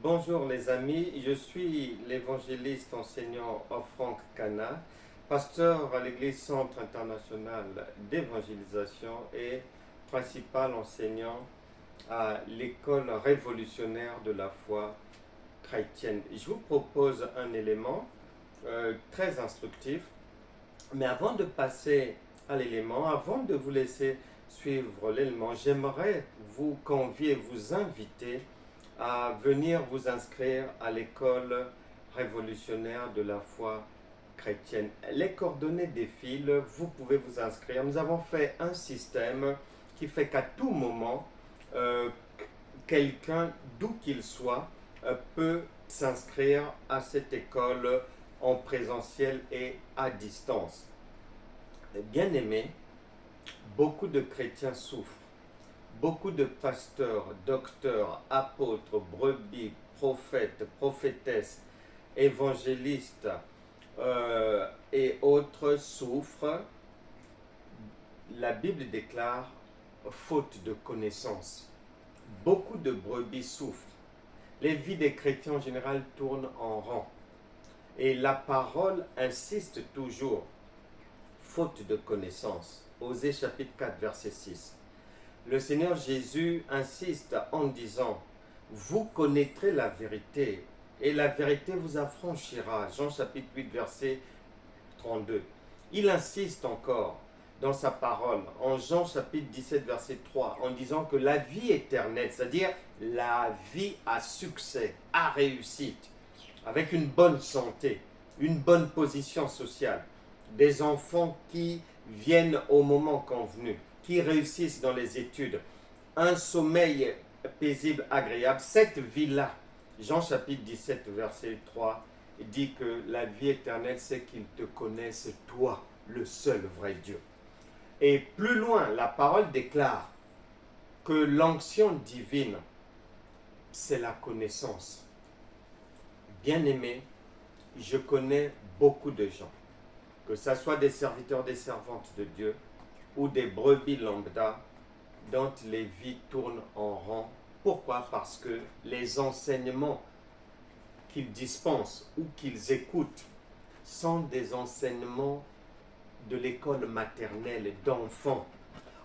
Bonjour les amis, je suis l'évangéliste enseignant Franck Cana, pasteur à l'Église Centre International d'Évangélisation et principal enseignant à l'École révolutionnaire de la foi chrétienne. Je vous propose un élément très instructif, mais avant de passer à l'élément, avant de vous laisser suivre l'élément, j'aimerais vous convier, vous inviter à venir vous inscrire à l'école révolutionnaire de la foi chrétienne. Les coordonnées défilent, vous pouvez vous inscrire. Nous avons fait un système qui fait qu'à tout moment, quelqu'un, d'où qu'il soit, peut s'inscrire à cette école en présentiel et à distance. Bien aimé, beaucoup de chrétiens souffrent. Beaucoup de pasteurs, docteurs, apôtres, brebis, prophètes, prophétesses, évangélistes et autres souffrent. La Bible déclare faute de connaissance. Beaucoup de brebis souffrent. Les vies des chrétiens en général tournent en rond. Et la parole insiste toujours. Faute de connaissance. Osée chapitre 4, verset 6. Le Seigneur Jésus insiste en disant, vous connaîtrez la vérité et la vérité vous affranchira. Jean chapitre 8, verset 32. Il insiste encore dans sa parole, en Jean chapitre 17, verset 3, en disant que la vie éternelle, c'est-à-dire la vie à succès, à réussite, avec une bonne santé, une bonne position sociale, des enfants qui viennent au moment convenu, qui réussissent dans les études, un sommeil paisible, agréable, cette vie-là, Jean chapitre 17, verset 3, dit que la vie éternelle, c'est qu'ils te connaissent, toi, le seul vrai Dieu. Et plus loin, la parole déclare que l'onction divine, c'est la connaissance. Bien-aimé, je connais beaucoup de gens, que ce soit des serviteurs, des servantes de Dieu, ou des brebis lambda dont les vies tournent en rond. Pourquoi? Parce que les enseignements qu'ils dispensent ou qu'ils écoutent sont des enseignements de l'école maternelle d'enfants.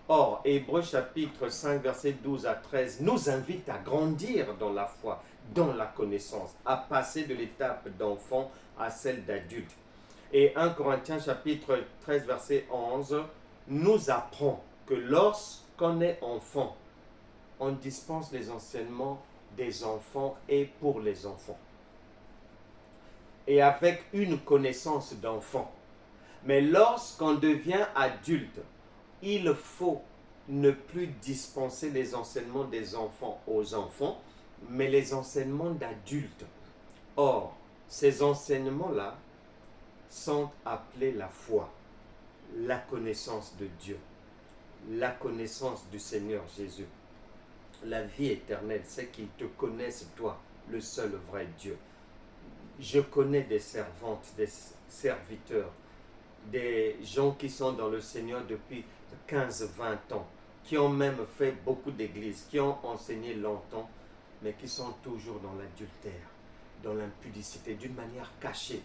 Or, Hébreux chapitre 5, verset 12 à 13 nous invite à grandir dans la foi, dans la connaissance, à passer de l'étape d'enfant à celle d'adulte. Et 1 Corinthiens chapitre 13, verset 11 nous apprend que lorsqu'on est enfant, on dispense les enseignements des enfants et pour les enfants. Et avec une connaissance d'enfant. Mais lorsqu'on devient adulte, il faut ne plus dispenser les enseignements des enfants aux enfants, mais les enseignements d'adultes. Or, ces enseignements-là sont appelés la foi, la connaissance de Dieu, la connaissance du Seigneur Jésus. La vie éternelle, c'est qu'ils te connaissent, toi, le seul vrai Dieu. Je connais des servantes, des serviteurs, des gens qui sont dans le Seigneur depuis 15-20 ans, qui ont même fait beaucoup d'églises, qui ont enseigné longtemps, mais qui sont toujours dans l'adultère, dans l'impudicité, d'une manière cachée,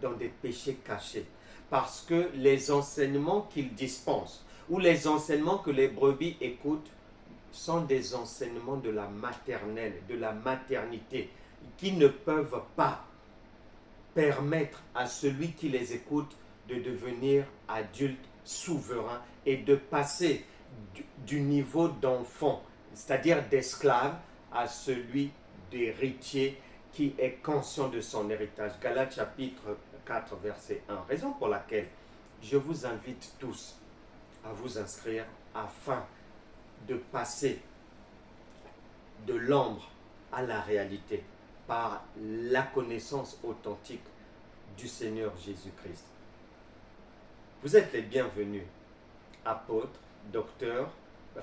dans des péchés cachés. Parce que les enseignements qu'ils dispensent, ou les enseignements que les brebis écoutent, sont des enseignements de la maternelle, de la maternité, qui ne peuvent pas permettre à celui qui les écoute de devenir adulte, souverain et de passer du niveau d'enfant, c'est-à-dire d'esclave, à celui d'héritier qui est conscient de son héritage. Galates chapitre 4, verset 1. Raison pour laquelle je vous invite tous à vous inscrire afin de passer de l'ombre à la réalité par la connaissance authentique du Seigneur Jésus-Christ. Vous êtes les bienvenus, apôtres, docteurs,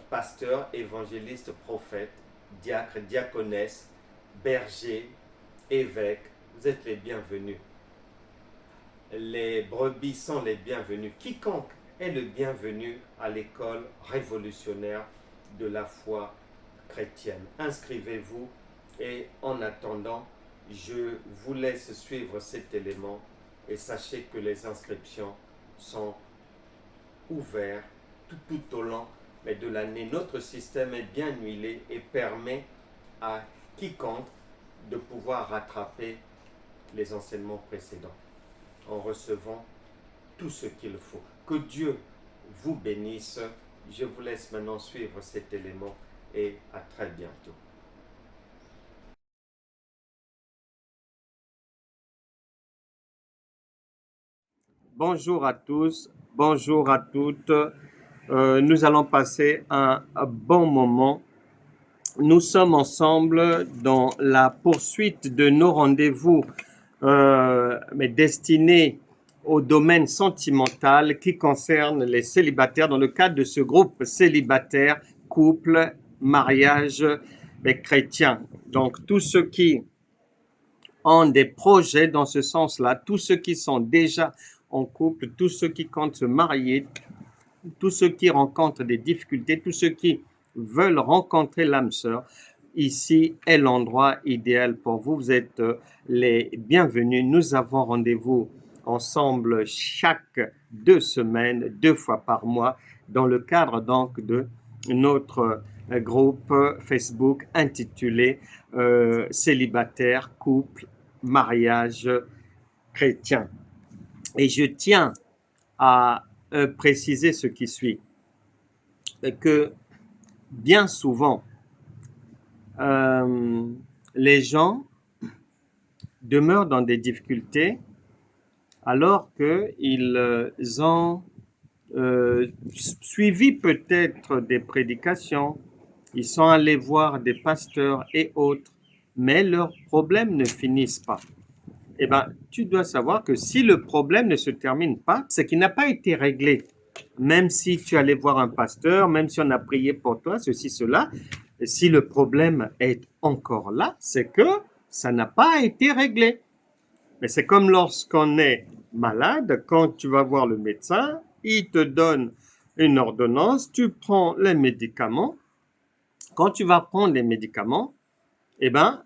pasteurs, évangélistes, prophètes, diacres, diaconesses, bergers, évêques. Vous êtes les bienvenus. Les brebis sont les bienvenus. Quiconque est le bienvenu à l'école révolutionnaire de la foi chrétienne. Inscrivez-vous Et en attendant, je vous laisse suivre cet élément et sachez que les inscriptions sont ouvertes tout au long de l'année. Notre système est bien huilé et permet à quiconque de pouvoir rattraper les enseignements précédents en recevant tout ce qu'il faut. Que Dieu vous bénisse. Je vous laisse maintenant suivre cet élément et à très bientôt. Bonjour à tous, bonjour à toutes. Nous allons passer un bon moment. Nous sommes ensemble dans la poursuite de nos rendez-vous mais destinés au domaine sentimental qui concerne les célibataires dans le cadre de ce groupe célibataire, couple, mariage chrétien. Donc tous ceux qui ont des projets dans ce sens-là, tous ceux qui sont déjà en couple, tous ceux qui comptent se marier, tous ceux qui rencontrent des difficultés, tous ceux qui veulent rencontrer l'âme sœur, ici est l'endroit idéal pour vous. Vous êtes les bienvenus. Nous avons rendez-vous ensemble chaque 2 semaines, 2 fois par mois, dans le cadre donc de notre groupe Facebook intitulé Célibataire, couple, mariage chrétien. Et je tiens à préciser ce qui suit, que bien souvent, les gens demeurent dans des difficultés alors qu'ils ont suivi peut-être des prédications, ils sont allés voir des pasteurs et autres, mais leurs problèmes ne finissent pas. Eh bien, tu dois savoir que si le problème ne se termine pas, c'est qu'il n'a pas été réglé. Même si tu allais voir un pasteur, même si on a prié pour toi, ceci, cela, si le problème est encore là, c'est que ça n'a pas été réglé. Mais c'est comme lorsqu'on est malade, quand tu vas voir le médecin, il te donne une ordonnance, tu prends les médicaments. Quand tu vas prendre les médicaments, eh bien,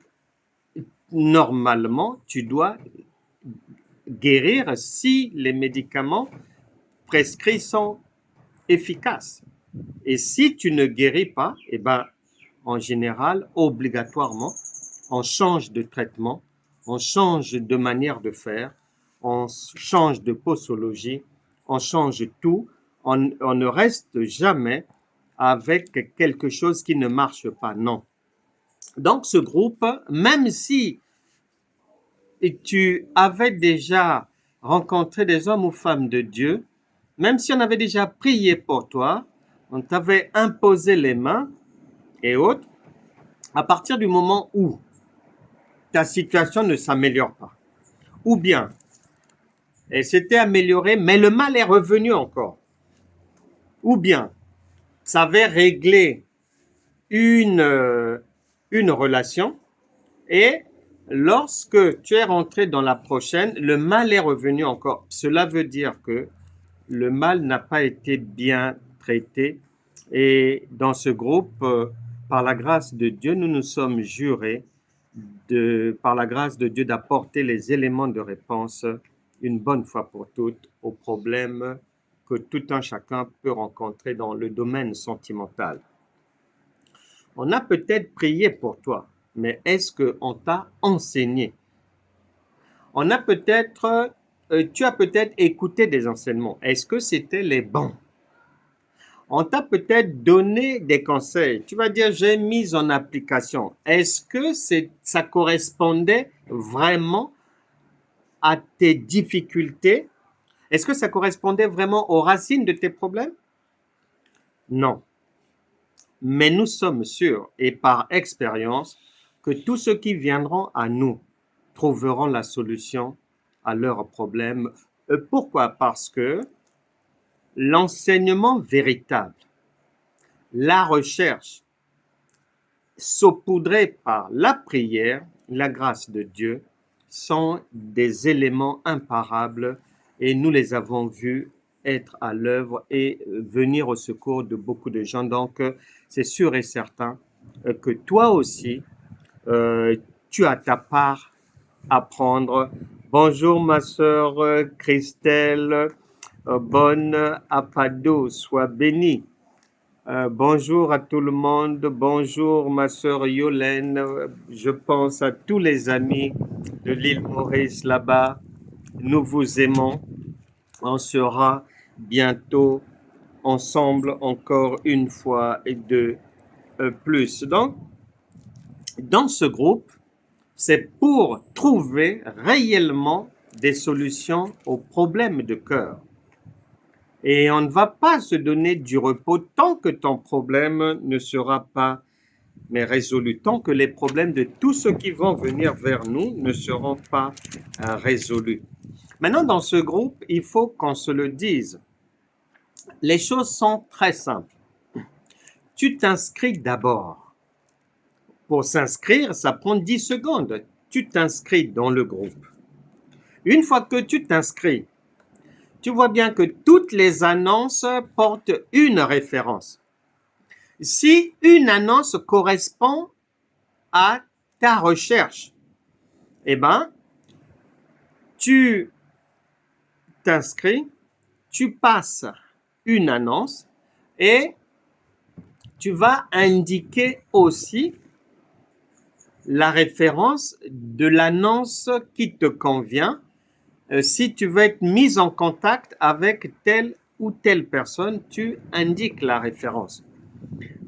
normalement, tu dois guérir si les médicaments prescrits sont efficaces. Et si tu ne guéris pas, eh ben, en général, obligatoirement, on change de traitement, on change de manière de faire, on change de posologie, on change tout, on ne reste jamais avec quelque chose qui ne marche pas, non. Donc ce groupe, même si tu avais déjà rencontré des hommes ou femmes de Dieu, même si on avait déjà prié pour toi, on t'avait imposé les mains et autres, à partir du moment où ta situation ne s'améliore pas, ou bien elle s'était améliorée, mais le mal est revenu encore, ou bien ça avait réglé une relation et lorsque tu es rentré dans la prochaine, le mal est revenu encore. Cela veut dire que le mal n'a pas été bien traité et dans ce groupe, par la grâce de Dieu, nous nous sommes jurés par la grâce de Dieu d'apporter les éléments de réponse une bonne fois pour toutes aux problèmes que tout un chacun peut rencontrer dans le domaine sentimental. On a peut-être prié pour toi, mais est-ce qu'on t'a enseigné? On a peut-être, tu as peut-être écouté des enseignements. Est-ce que c'était les bons? On t'a peut-être donné des conseils. Tu vas dire, j'ai mis en application. Est-ce que ça correspondait vraiment à tes difficultés? Est-ce que ça correspondait vraiment aux racines de tes problèmes? Non. Mais nous sommes sûrs, et par expérience, que tous ceux qui viendront à nous trouveront la solution à leurs problèmes. Pourquoi? Parce que l'enseignement véritable, la recherche, saupoudrée par la prière, la grâce de Dieu, sont des éléments imparables et nous les avons vus être à l'œuvre et venir au secours de beaucoup de gens. Donc, c'est sûr et certain que toi aussi, tu as ta part à prendre. Bonjour ma sœur Christelle, bonne Apado, sois bénie. Bonjour à tout le monde, bonjour ma sœur Yolène, je pense à tous les amis de l'île Maurice là-bas, nous vous aimons, on sera bientôt ensemble encore une fois et de plus. Donc, dans ce groupe, c'est pour trouver réellement des solutions aux problèmes de cœur. Et on ne va pas se donner du repos tant que ton problème ne sera pas résolu, tant que les problèmes de tous ceux qui vont venir vers nous ne seront pas résolus. Maintenant, dans ce groupe, il faut qu'on se le dise. Les choses sont très simples. Tu t'inscris d'abord. Pour s'inscrire, ça prend 10 secondes. Tu t'inscris dans le groupe. Une fois que tu t'inscris, tu vois bien que toutes les annonces portent une référence. Si une annonce correspond à ta recherche, eh ben, tu t'inscris, tu passes une annonce et tu vas indiquer aussi la référence de l'annonce qui te convient. Si tu veux être mis en contact avec telle ou telle personne, tu indiques la référence.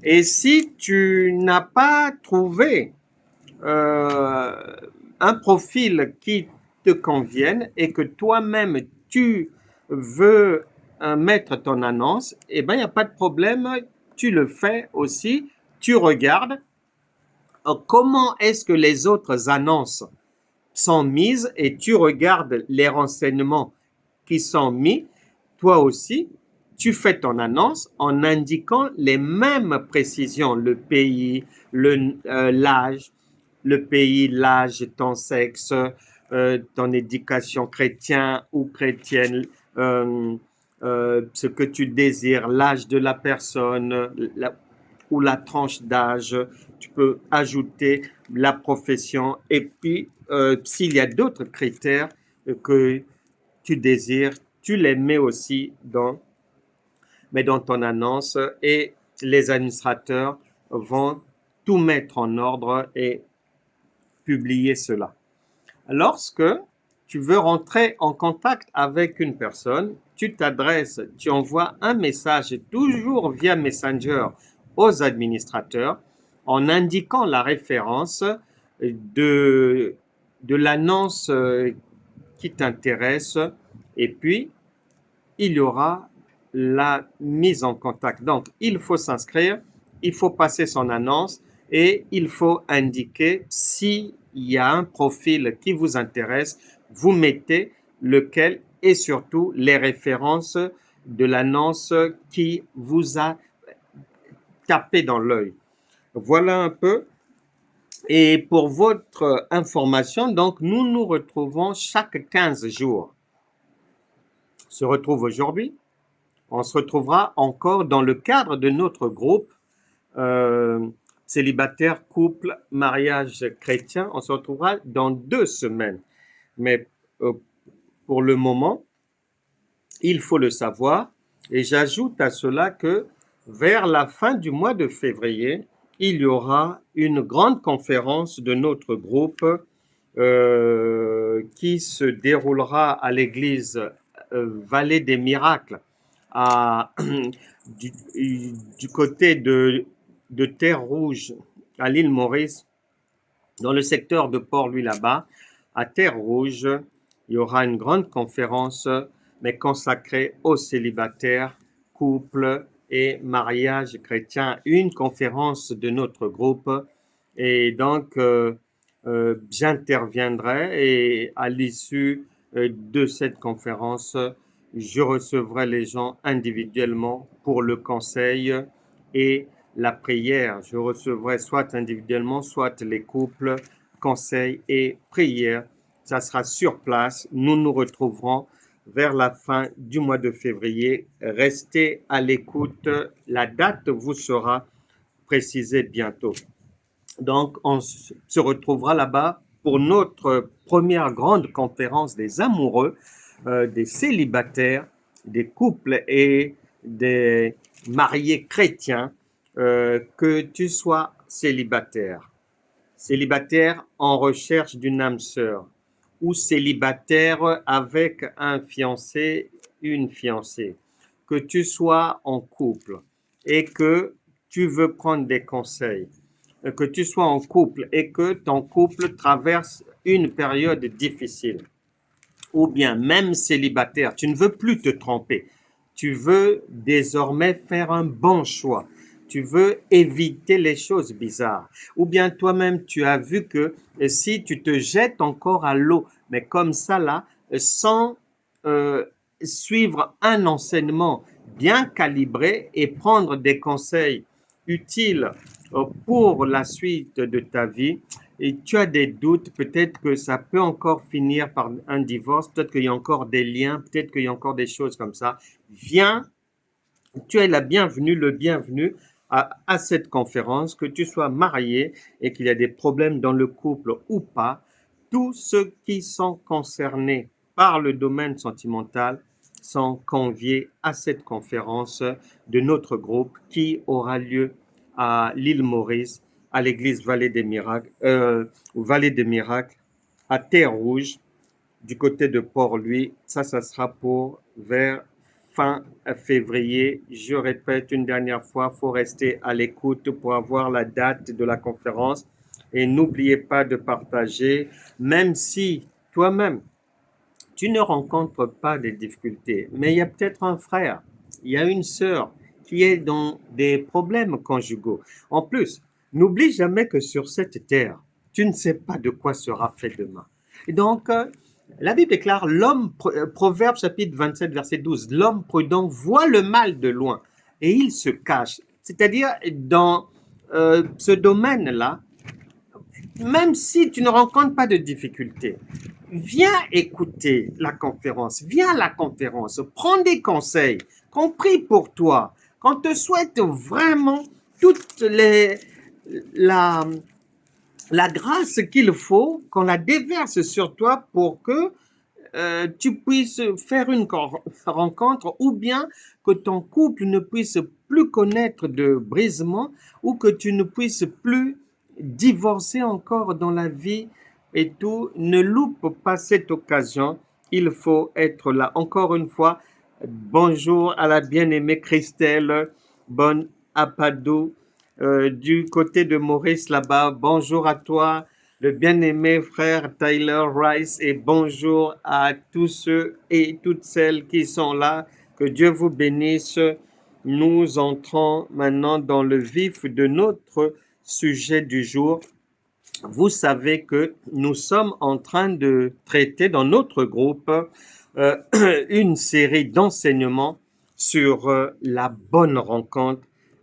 Et si tu n'as pas trouvé un profil qui te convienne et que toi-même tu veux mettre ton annonce, eh bien, il n'y a pas de problème, tu le fais aussi, tu regardes comment est-ce que les autres annonces sont mises et tu regardes les renseignements qui sont mis, toi aussi, tu fais ton annonce en indiquant les mêmes précisions, le pays, l'âge, le pays, l'âge, ton sexe, ton éducation chrétienne ou chrétienne, ce que tu désires, l'âge de la personne ou la tranche d'âge. Tu peux ajouter la profession et puis s'il y a d'autres critères que tu désires, tu les mets aussi dans ton annonce et les administrateurs vont tout mettre en ordre et publier cela. Lorsque tu veux rentrer en contact avec une personne, tu t'adresses, tu envoies un message toujours via Messenger aux administrateurs en indiquant la référence de l'annonce qui t'intéresse et puis il y aura la mise en contact. Donc, il faut s'inscrire, il faut passer son annonce et il faut indiquer s'il y a un profil qui vous intéresse, vous mettez lequel et surtout les références de l'annonce qui vous a tapé dans l'œil. Voilà un peu. Et pour votre information, donc, nous nous retrouvons chaque 15 jours. On se retrouve aujourd'hui. On se retrouvera encore dans le cadre de notre groupe célibataire, couple, mariage chrétien. On se retrouvera dans 2 semaines. Mais pour le moment, il faut le savoir. Et j'ajoute à cela que vers la fin du mois de février, il y aura une grande conférence de notre groupe qui se déroulera à l'église Vallée des Miracles du côté de Terre-Rouge à l'île Maurice, dans le secteur de Port-Louis là-bas, à Terre-Rouge, il y aura une grande conférence mais consacrée aux célibataires, couples et mariages chrétiens, une conférence de notre groupe. Et donc, j'interviendrai et à l'issue de cette conférence, je recevrai les gens individuellement pour le conseil et la prière. Je recevrai soit individuellement, soit les couples, conseil et prière. Ça sera sur place. Nous nous retrouverons vers la fin du mois de février. Restez à l'écoute. La date vous sera précisée bientôt. Donc, on se retrouvera là-bas pour notre première grande conférence des amoureux, des célibataires, des couples et des mariés chrétiens, que tu sois célibataire en recherche d'une âme sœur, ou célibataire avec un fiancé, une fiancée, que tu sois en couple et que tu veux prendre des conseils, que tu sois en couple et que ton couple traverse une période difficile, ou bien même célibataire, tu ne veux plus te tromper, tu veux désormais faire un bon choix, tu veux éviter les choses bizarres, ou bien toi-même tu as vu que si tu te jettes encore à l'eau, mais comme ça là, sans euh, suivre un enseignement bien calibré et prendre des conseils utiles pour la suite de ta vie, et tu as des doutes, peut-être que ça peut encore finir par un divorce, peut-être qu'il y a encore des liens, peut-être qu'il y a encore des choses comme ça, viens, tu es la bienvenue, le bienvenu à cette conférence, que tu sois marié et qu'il y a des problèmes dans le couple ou pas. Tous ceux qui sont concernés par le domaine sentimental sont conviés à cette conférence de notre groupe qui aura lieu à l'île Maurice, à l'église Vallée des Miracles, à Terre-Rouge, du côté de Port-Louis. Ça sera pour vers fin février. Je répète une dernière fois, il faut rester à l'écoute pour avoir la date de la conférence. Et n'oubliez pas de partager, même si toi-même, tu ne rencontres pas des difficultés, mais il y a peut-être un frère, il y a une sœur qui est dans des problèmes conjugaux. En plus, n'oublie jamais que sur cette terre, tu ne sais pas de quoi sera fait demain. Et donc, la Bible déclare, Proverbe chapitre 27, verset 12, l'homme prudent voit le mal de loin et il se cache. C'est-à-dire, dans ce domaine-là, même si tu ne rencontres pas de difficultés, viens écouter la conférence, viens à la conférence, prends des conseils, qu'on prie pour toi, qu'on te souhaite vraiment toute la, la grâce qu'il faut, qu'on la déverse sur toi pour que tu puisses faire une rencontre, ou bien que ton couple ne puisse plus connaître de brisement, ou que tu ne puisses plus divorcer encore dans la vie et tout. Ne loupe pas cette occasion. Il faut être là. Encore une fois, bonjour à la bien-aimée Christelle, bonne Apadou, du côté de Maurice là-bas. Bonjour à toi, le bien-aimé frère Tyler Rice, et bonjour à tous ceux et toutes celles qui sont là. Que Dieu vous bénisse. Nous entrons maintenant dans le vif de notre sujet du jour. Vous savez que nous sommes en train de traiter dans notre groupe une série d'enseignements sur la bonne rencontre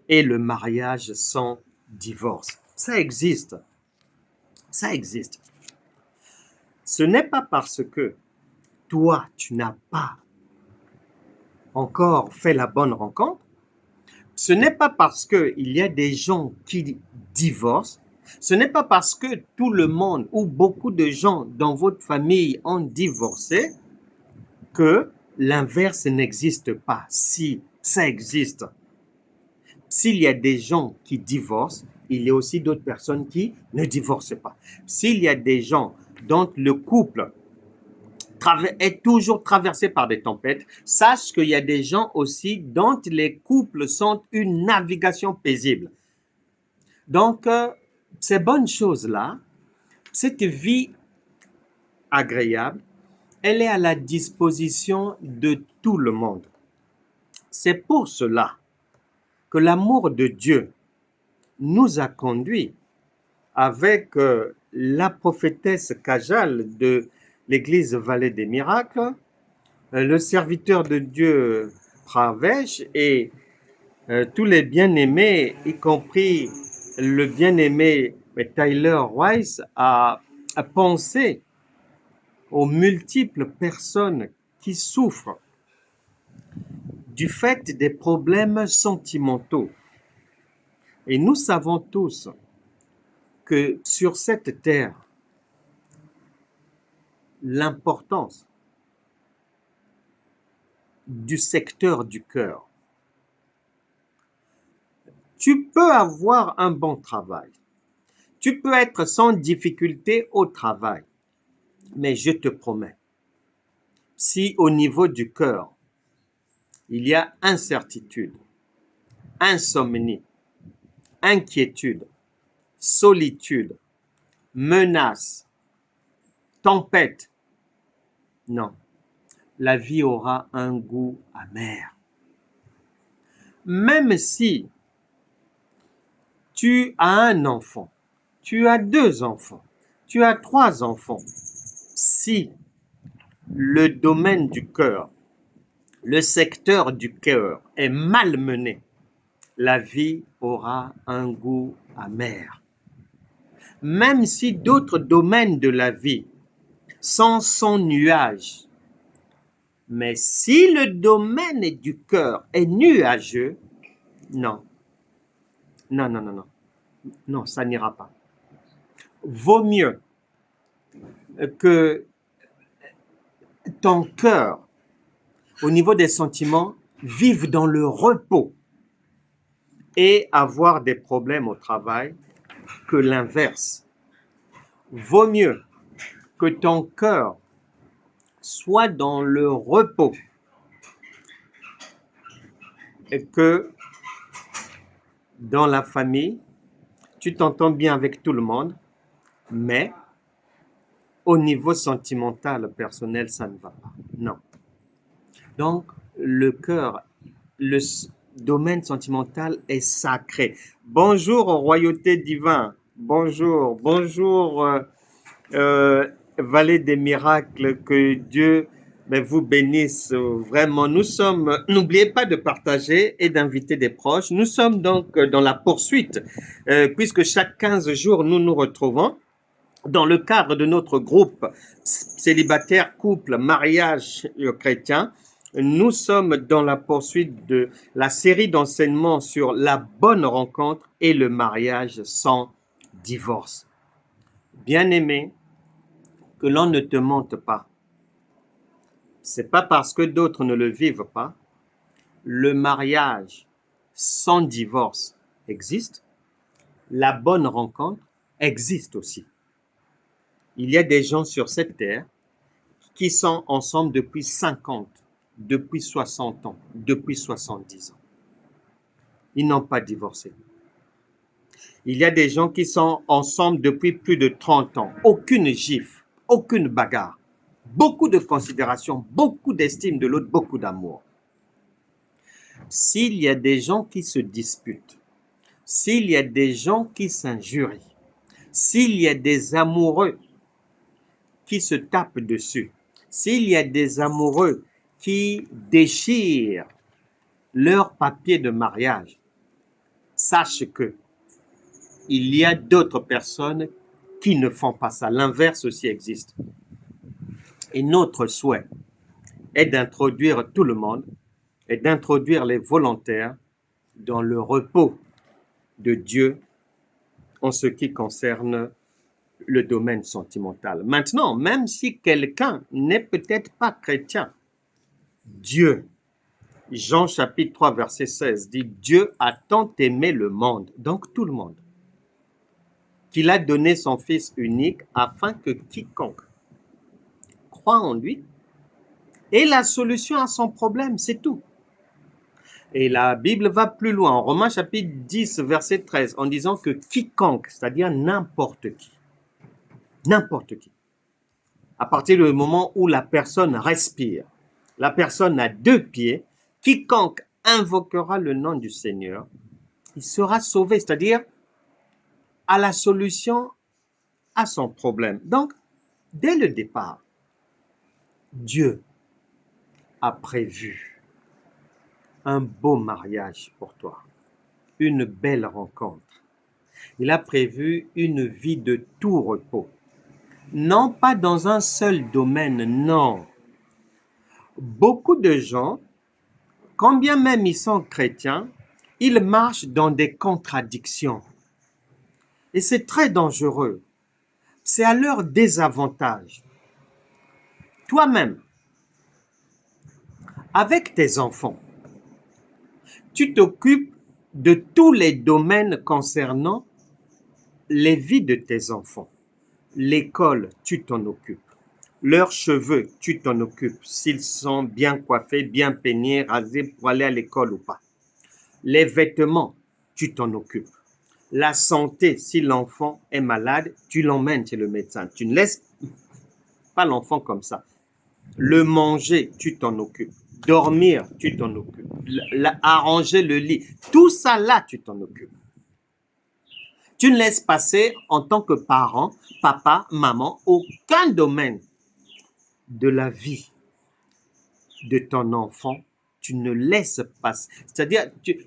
et le mariage sans divorce. Ça existe. Ça existe. Ce n'est pas parce que toi, tu n'as pas encore fait la bonne rencontre. Ce n'est pas parce qu'il y a des gens qui divorcent. Ce n'est pas parce que tout le monde ou beaucoup de gens dans votre famille ont divorcé que l'inverse n'existe pas. Si ça existe, s'il y a des gens qui divorcent, il y a aussi d'autres personnes qui ne divorcent pas. S'il y a des gens dont le couple est toujours traversé par des tempêtes, sache qu'il y a des gens aussi dont les couples sont une navigation paisible. Donc, ces bonnes choses-là, cette vie agréable, elle est à la disposition de tout le monde. C'est pour cela que l'amour de Dieu nous a conduits avec la prophétesse Kajal de l'église Vallée des Miracles, le serviteur de Dieu Pravesh et tous les bien-aimés, y compris le bien-aimé Tyler Weiss, à penser aux multiples personnes qui souffrent du fait des problèmes sentimentaux. Et nous savons tous que sur cette terre, l'importance du secteur du cœur. Tu peux avoir un bon travail. Tu peux être sans difficulté au travail. Mais je te promets, si au niveau du cœur, il y a incertitude, insomnie, inquiétude, solitude, menace, tempête, non, la vie aura un goût amer. Même si tu as un enfant, tu as 2 enfants, tu as 3 enfants, si le domaine du cœur, le secteur du cœur est mal mené, la vie aura un goût amer. Même si d'autres domaines de la vie sont sans nuage, mais si le domaine du cœur est nuageux, non, non, ça n'ira pas. Vaut mieux que ton cœur, au niveau des sentiments, vive dans le repos et avoir des problèmes au travail que l'inverse. Vaut mieux que ton cœur soit dans le repos et que dans la famille, tu t'entends bien avec tout le monde, mais au niveau sentimental, personnel, ça ne va pas. Non. Donc, le cœur, le domaine sentimental est sacré. Bonjour, royauté divine. Bonjour, vallée des miracles, que Dieu vous bénisse vraiment. N'oubliez pas de partager et d'inviter des proches. Nous sommes donc dans la poursuite, puisque chaque 15 jours, nous nous retrouvons dans le cadre de notre groupe célibataire, couple, mariage chrétien. Nous sommes dans la poursuite de la série d'enseignements sur la bonne rencontre et le mariage sans divorce. Bien-aimé, que l'on ne te mente pas. C'est pas parce que d'autres ne le vivent pas. Le mariage sans divorce existe. La bonne rencontre existe aussi. Il y a des gens sur cette terre qui sont ensemble depuis 50, depuis 60 ans, depuis 70 ans. Ils n'ont pas divorcé. Il y a des gens qui sont ensemble depuis plus de 30 ans. Aucune gifle, aucune bagarre. Beaucoup de considération, beaucoup d'estime de l'autre, beaucoup d'amour. S'il y a des gens qui se disputent, s'il y a des gens qui s'injurient, s'il y a des amoureux qui se tapent dessus, s'il y a des amoureux qui déchirent leur papier de mariage, sache que il y a d'autres personnes qui ne font pas ça. L'inverse aussi existe. Et notre souhait est d'introduire tout le monde et d'introduire les volontaires dans le repos de Dieu en ce qui concerne le domaine sentimental. Maintenant, même si quelqu'un n'est peut-être pas chrétien, Dieu, Jean chapitre 3 verset 16 dit « Dieu a tant aimé le monde », donc tout le monde, qu'il a donné son Fils unique afin que quiconque croit en lui ait la solution à son problème, c'est tout. Et la Bible va plus loin, en Romains chapitre 10 verset 13, en disant que quiconque, c'est-à-dire n'importe qui, à partir du moment où la personne respire, la personne a 2 pieds, quiconque invoquera le nom du Seigneur, il sera sauvé, c'est-à-dire à la solution à son problème. Donc, dès le départ, Dieu a prévu un beau mariage pour toi, une belle rencontre. Il a prévu une vie de tout repos. Non pas dans un seul domaine, non. Beaucoup de gens, quand bien même ils sont chrétiens, ils marchent dans des contradictions. Et c'est très dangereux. C'est à leur désavantage. Toi-même, avec tes enfants, tu t'occupes de tous les domaines concernant les vies de tes enfants. L'école, tu t'en occupes. Leurs cheveux, tu t'en occupes. S'ils sont bien coiffés, bien peignés, rasés pour aller à l'école ou pas. Les vêtements, tu t'en occupes. La santé, si l'enfant est malade, tu l'emmènes chez le médecin. Tu ne laisses pas l'enfant comme ça. Le manger, tu t'en occupes. Dormir, tu t'en occupes. Arranger le lit, tout ça là, tu t'en occupes. Tu ne laisses passer en tant que parent, papa, maman, aucun domaine de la vie de ton enfant, tu ne laisses passer. C'est-à-dire, tu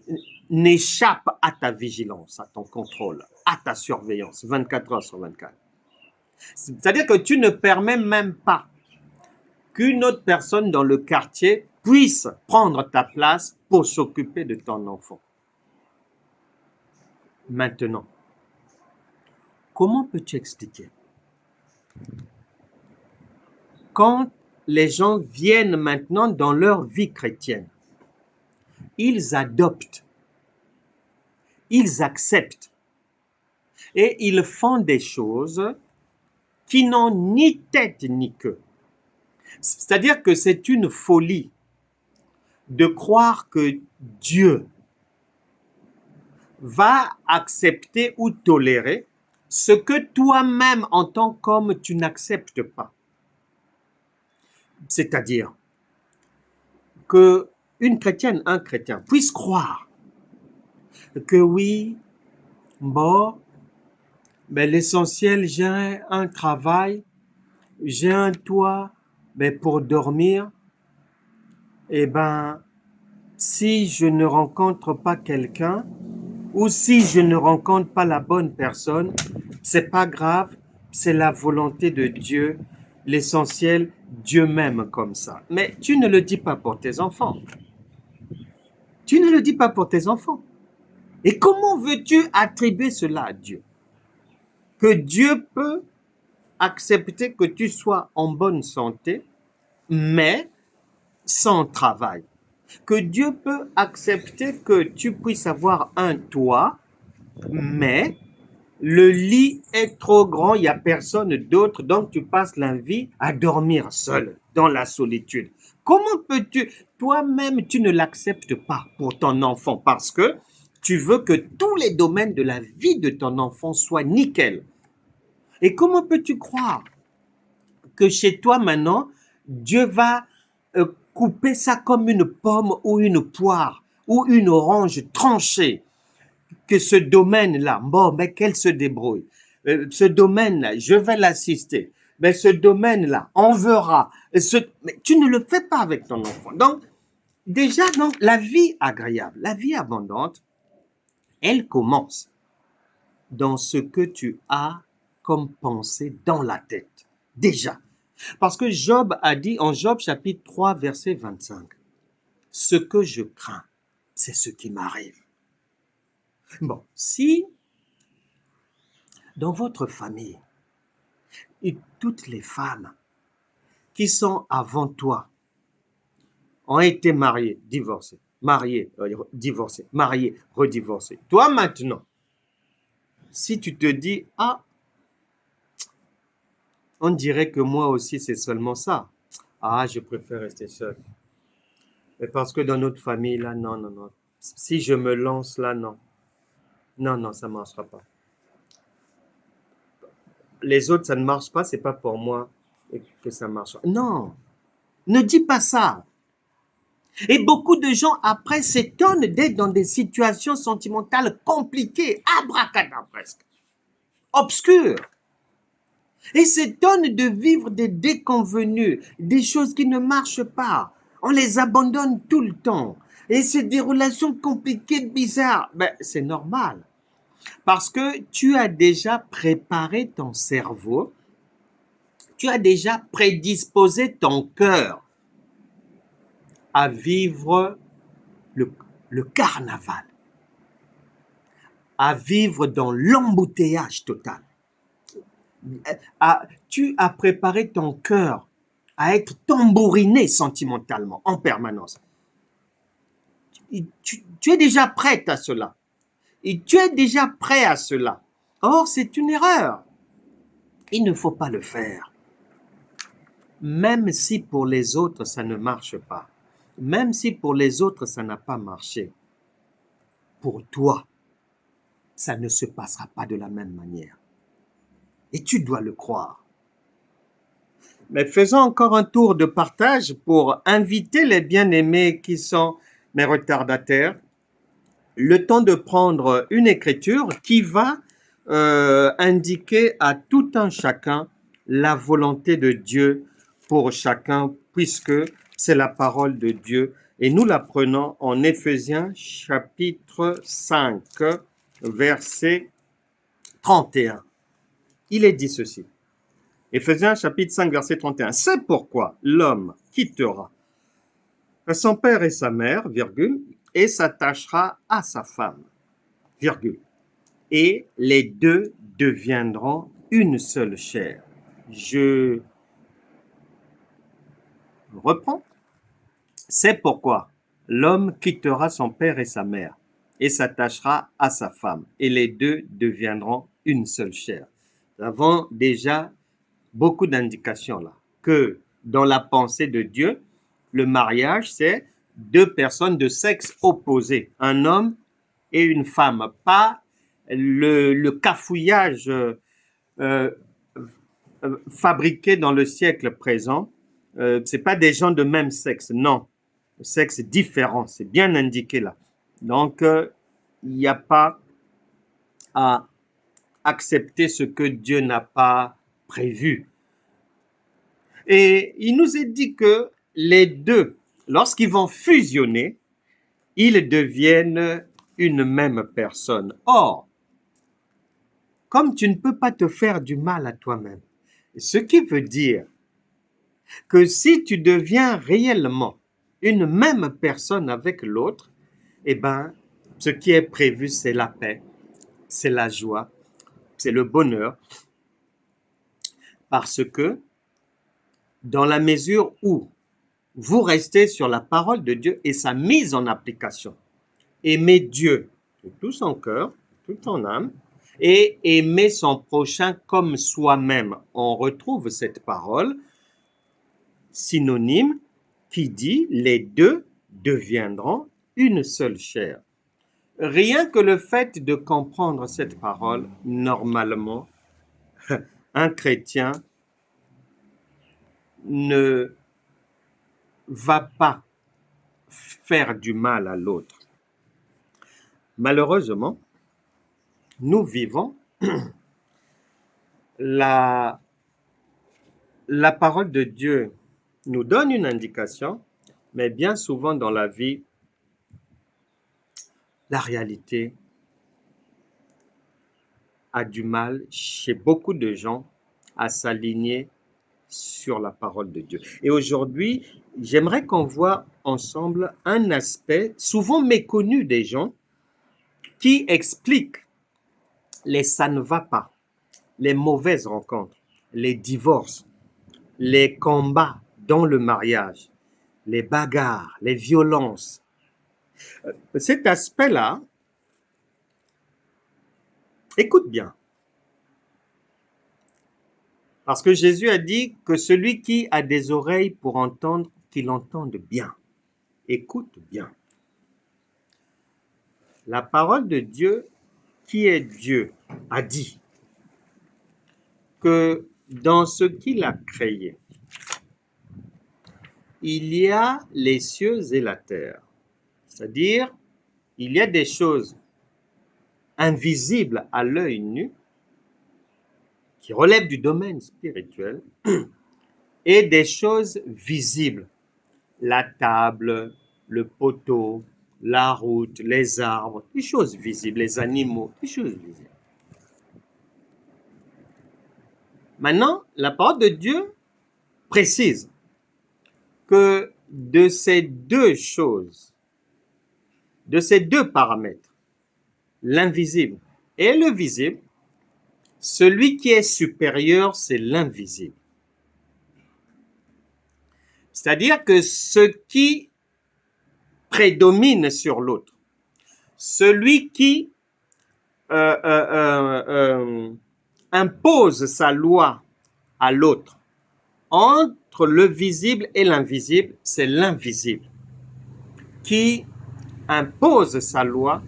n'échappes à ta vigilance, à ton contrôle, à ta surveillance, 24 heures sur 24. C'est-à-dire que tu ne permets même pas qu'une autre personne dans le quartier puisse prendre ta place pour s'occuper de ton enfant. Maintenant, comment peux-tu expliquer? Quand les gens viennent maintenant dans leur vie chrétienne, ils adoptent, ils acceptent et ils font des choses qui n'ont ni tête ni queue. C'est-à-dire que c'est une folie de croire que Dieu va accepter ou tolérer ce que toi-même en tant qu'homme tu n'acceptes pas. C'est-à-dire que une chrétienne, un chrétien puisse croire que oui, bon, ben l'essentiel, j'ai un travail, j'ai un toit, ben pour dormir, et ben si je ne rencontre pas quelqu'un ou si je ne rencontre pas la bonne personne, c'est pas grave, c'est la volonté de Dieu, l'essentiel, Dieu m'aime comme ça. Mais tu ne le dis pas pour tes enfants. Tu ne le dis pas pour tes enfants. Et comment veux-tu attribuer cela à Dieu? Que Dieu peut accepter que tu sois en bonne santé, mais sans travail. Que Dieu peut accepter que tu puisses avoir un toit, mais le lit est trop grand, il n'y a personne d'autre, donc tu passes la vie à dormir seul dans la solitude. Comment peux-tu, toi-même, tu ne l'acceptes pas pour ton enfant parce que tu veux que tous les domaines de la vie de ton enfant soient nickel. Et comment peux-tu croire que chez toi maintenant, Dieu va couper ça comme une pomme ou une poire ou une orange tranchée, que ce domaine-là, bon, mais qu'elle se débrouille. Ce domaine-là, je vais l'assister. Mais ce domaine-là, on verra. Mais tu ne le fais pas avec ton enfant. Donc, déjà, donc, la vie agréable, la vie abondante, elle commence dans ce que tu as comme pensée dans la tête. Déjà. Parce que Job a dit en Job chapitre 3, verset 25, « Ce que je crains, c'est ce qui m'arrive. » Bon, si dans votre famille, et toutes les femmes qui sont avant toi ont été mariées, divorcées, mariées, divorcées, mariées, redivorcées. Toi maintenant, si tu te dis, ah, on dirait que moi aussi c'est seulement ça. Ah, je préfère rester seul. Mais parce que dans notre famille, là, non, non, non. Si je me lance là, non. Non, non, ça ne marchera pas. Les autres, ça ne marche pas, c'est pas pour moi que ça marche. Non, ne dis pas ça. Et beaucoup de gens, après, s'étonnent d'être dans des situations sentimentales compliquées, abracadabra presque, obscures. Et s'étonnent de vivre des déconvenues, des choses qui ne marchent pas. On les abandonne tout le temps. Et c'est des relations compliquées, bizarres. Ben, c'est normal. Parce que tu as déjà préparé ton cerveau, tu as déjà prédisposé ton cœur à vivre le carnaval, à vivre dans l'embouteillage total. Tu as préparé ton cœur à être tambouriné sentimentalement en permanence. Tu es déjà prête à cela. Et tu es déjà prêt à cela. Or, c'est une erreur. Il ne faut pas le faire. Même si pour les autres, ça ne marche pas. Même si pour les autres, ça n'a pas marché. Pour toi, ça ne se passera pas de la même manière. Et tu dois le croire. Mais faisons encore un tour de partage pour inviter les bien-aimés qui sont mes retardataires, le temps de prendre une écriture qui va indiquer à tout un chacun la volonté de Dieu pour chacun, puisque c'est la parole de Dieu. Et nous la prenons en Éphésiens chapitre 5, verset 31. Il est dit ceci. Éphésiens chapitre 5, verset 31. C'est pourquoi l'homme quittera son père et sa mère, virgule, et s'attachera à sa femme, virgule. Et les deux deviendront une seule chair. Je reprends. C'est pourquoi l'homme quittera son père et sa mère et s'attachera à sa femme, et les deux deviendront une seule chair. Nous avons déjà beaucoup d'indications là, que dans la pensée de Dieu, le mariage, c'est deux personnes de sexe opposé, un homme et une femme, pas le cafouillage fabriqué dans le siècle présent. C'est pas des gens de même sexe, non. Le sexe différent, c'est bien indiqué là. Donc, il n'y a pas à accepter ce que Dieu n'a pas prévu. Et il nous est dit que les deux, lorsqu'ils vont fusionner, ils deviennent une même personne. Or, comme tu ne peux pas te faire du mal à toi-même, ce qui veut dire que si tu deviens réellement une même personne avec l'autre, eh bien, ce qui est prévu, c'est la paix, c'est la joie, c'est le bonheur, parce que dans la mesure où vous restez sur la parole de Dieu et sa mise en application, aimer Dieu de tout son cœur, de toute son âme, et aimer son prochain comme soi-même. On retrouve cette parole synonyme qui dit « les deux deviendront une seule chair ». Rien que le fait de comprendre cette parole, normalement, un chrétien ne va pas faire du mal à l'autre. Malheureusement, nous vivons la parole de Dieu nous donne une indication, mais bien souvent dans la vie, la réalité a du mal chez beaucoup de gens à s'aligner sur la parole de Dieu. Et aujourd'hui, j'aimerais qu'on voit ensemble un aspect souvent méconnu des gens qui explique les ça ne va pas, les mauvaises rencontres, les divorces, les combats dans le mariage, les bagarres, les violences. Cet aspect-là, écoute bien. Parce que Jésus a dit que celui qui a des oreilles pour entendre, qu'il entende bien. Écoute bien. La parole de Dieu, qui est Dieu, a dit que dans ce qu'il a créé, il y a les cieux et la terre. C'est-à-dire, il y a des choses invisibles à l'œil nu qui relèvent du domaine spirituel et des choses visibles. La table, le poteau, la route, les arbres, des choses visibles, les animaux, des choses visibles. Maintenant, la parole de Dieu précise que de ces deux choses, de ces deux paramètres, l'invisible et le visible, celui qui est supérieur, c'est l'invisible. C'est-à-dire que ce qui prédomine sur l'autre, celui qui impose sa loi à l'autre, entre le visible et l'invisible, c'est l'invisible qui impose sa loi,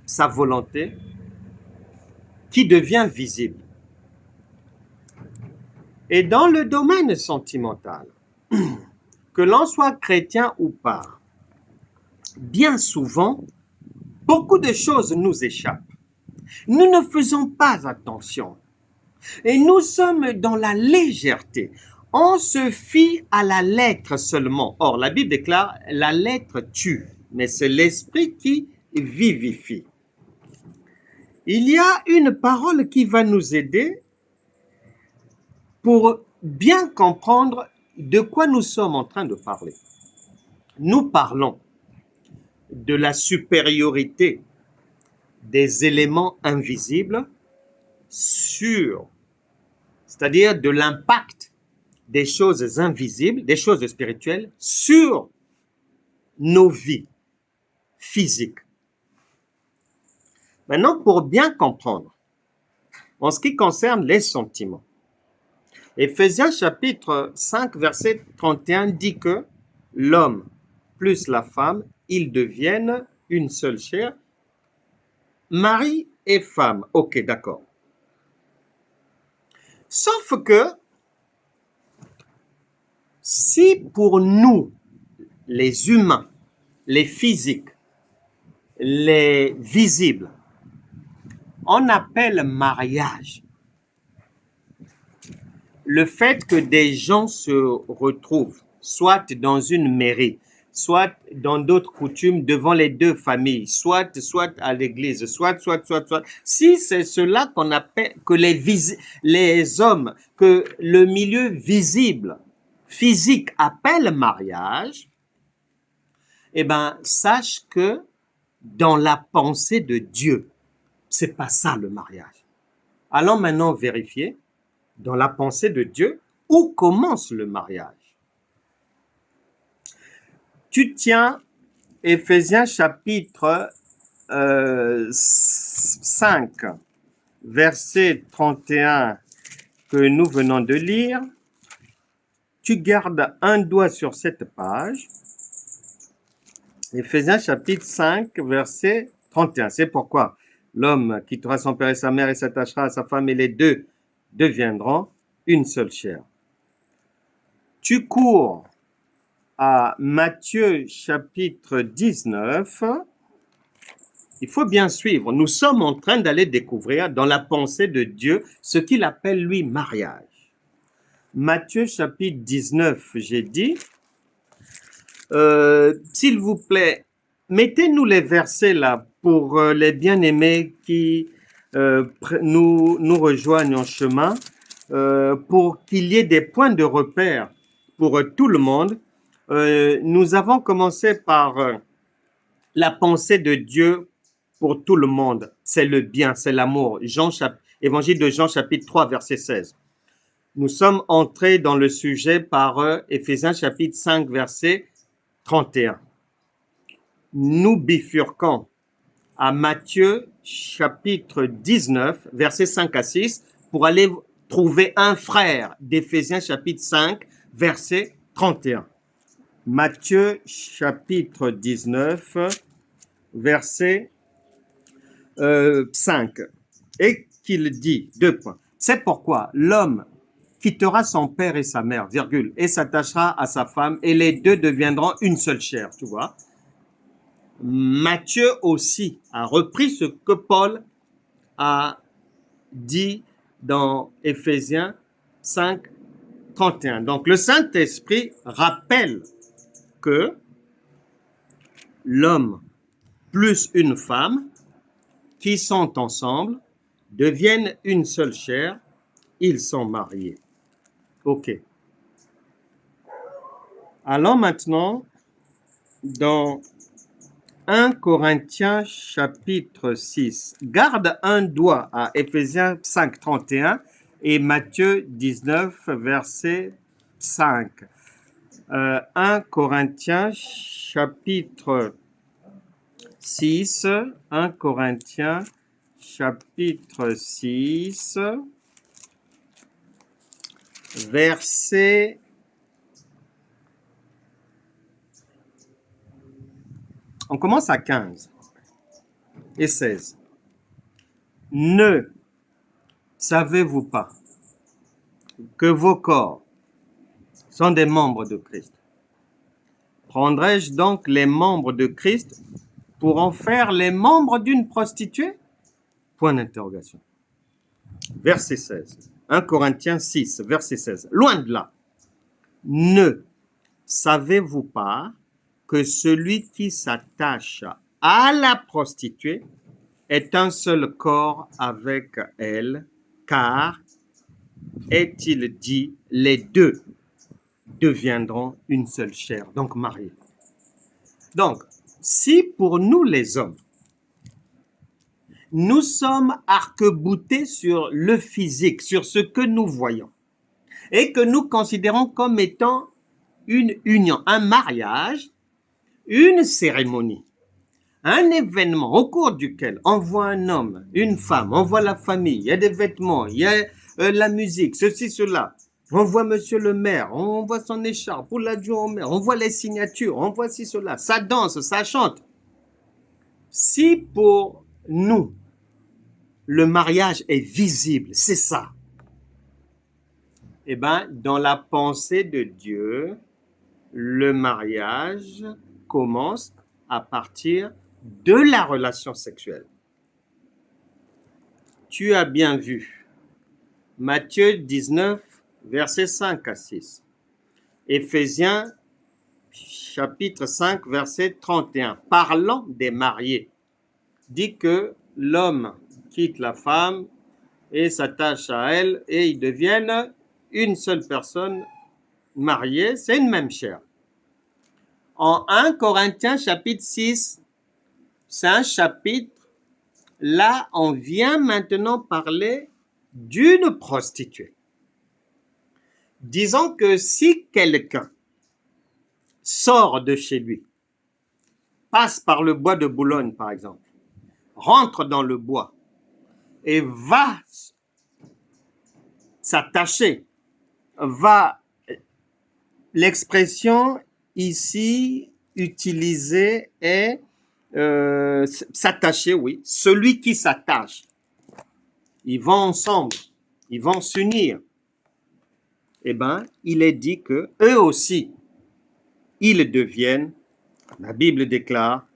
sa volonté, qui devient visible. Et dans le domaine sentimental, que l'on soit chrétien ou pas, bien souvent, beaucoup de choses nous échappent. Nous ne faisons pas attention. Et nous sommes dans la légèreté. On se fie à la lettre seulement. Or, la Bible déclare, la lettre tue, mais c'est l'esprit qui vivifie. Il y a une parole qui va nous aider pour bien comprendre de quoi nous sommes en train de parler. Nous parlons de la supériorité des éléments invisibles sur, c'est-à-dire de l'impact des choses invisibles, des choses spirituelles sur nos vies physiques. Maintenant, pour bien comprendre, en ce qui concerne les sentiments, Éphésiens chapitre 5, verset 31 dit que l'homme plus la femme, ils deviennent une seule chair. Mari et femme, ok, d'accord. Sauf que si pour nous, les humains, les physiques, les visibles, on appelle mariage le fait que des gens se retrouvent, soit dans une mairie, soit dans d'autres coutumes devant les deux familles, soit à l'église, soit. Si c'est cela qu'on appelle, que les hommes, que le milieu visible, physique appelle mariage, eh ben, sache que dans la pensée de Dieu, c'est pas ça le mariage. Allons maintenant vérifier dans la pensée de Dieu où commence le mariage. Tu tiens Éphésiens chapitre 5, verset 31 que nous venons de lire. Tu gardes un doigt sur cette page. Éphésiens chapitre 5, verset 31. C'est pourquoi l'homme quittera son père et sa mère et s'attachera à sa femme et les deux deviendront une seule chair. Tu cours à Matthieu chapitre 19. Il faut bien suivre. Nous sommes en train d'aller découvrir dans la pensée de Dieu ce qu'il appelle lui mariage. Matthieu chapitre 19, j'ai dit. S'il vous plaît, mettez-nous les versets là pour les bien-aimés qui nous rejoignent en chemin, pour qu'il y ait des points de repère pour tout le monde. Nous avons commencé par la pensée de Dieu pour tout le monde. C'est le bien, c'est l'amour. Évangile de Jean chapitre 3, verset 16. Nous sommes entrés dans le sujet par Éphésiens chapitre 5, verset 31. Nous bifurquons à Matthieu chapitre 19, versets 5 à 6, pour aller trouver un frère d'Éphésiens chapitre 5, verset 31. Matthieu chapitre 19, verset 5. Et qu'il dit, 2 points. C'est pourquoi l'homme quittera son père et sa mère, virgule, et s'attachera à sa femme, et les deux deviendront une seule chair, tu vois. Matthieu aussi a repris ce que Paul a dit dans Éphésiens 5, 31. Donc le Saint-Esprit rappelle que l'homme plus une femme qui sont ensemble deviennent une seule chair, ils sont mariés. Ok. Allons maintenant dans 1 Corinthiens chapitre 6. Garde un doigt à Éphésiens 5, 31 et Matthieu 19, verset 5. 1 Corinthiens chapitre 6. 1 Corinthiens chapitre 6, verset on commence à 15 et 16. Ne savez-vous pas que vos corps sont des membres de Christ? Prendrai-je donc les membres de Christ pour en faire les membres d'une prostituée? Point d'interrogation. Verset 16. 1 Corinthiens 6, verset 16. Loin de là. Ne savez-vous pas que celui qui s'attache à la prostituée est un seul corps avec elle, car, est-il dit, les deux deviendront une seule chair, donc mariés. Donc, si pour nous les hommes, nous sommes arc-boutés sur le physique, sur ce que nous voyons, et que nous considérons comme étant une union, un mariage, une cérémonie, un événement au cours duquel on voit un homme, une femme, on voit la famille, il y a des vêtements, il y a la musique, ceci, cela. On voit monsieur le maire, on voit son écharpe, pour l'adjoint au maire, on voit les signatures, on voit ci, cela, ça danse, ça chante. Si pour nous, le mariage est visible, c'est ça. Eh bien, dans la pensée de Dieu, le mariage commence à partir de la relation sexuelle. Tu as bien vu Matthieu 19, versets 5 à 6. Éphésiens chapitre 5, verset 31. Parlant des mariés, dit que l'homme quitte la femme et s'attache à elle et ils deviennent une seule personne mariée, c'est une même chair. En 1 Corinthiens chapitre 6, c'est un chapitre, là on vient maintenant parler d'une prostituée. Disons que si quelqu'un sort de chez lui, passe par le bois de Boulogne par exemple, rentre dans le bois et va s'attacher, l'expression ici utilisée est s'attacher, oui, celui qui s'attache. Ils vont ensemble, ils vont s'unir. Eh bien, il est dit que eux aussi, ils deviennent, la Bible déclare,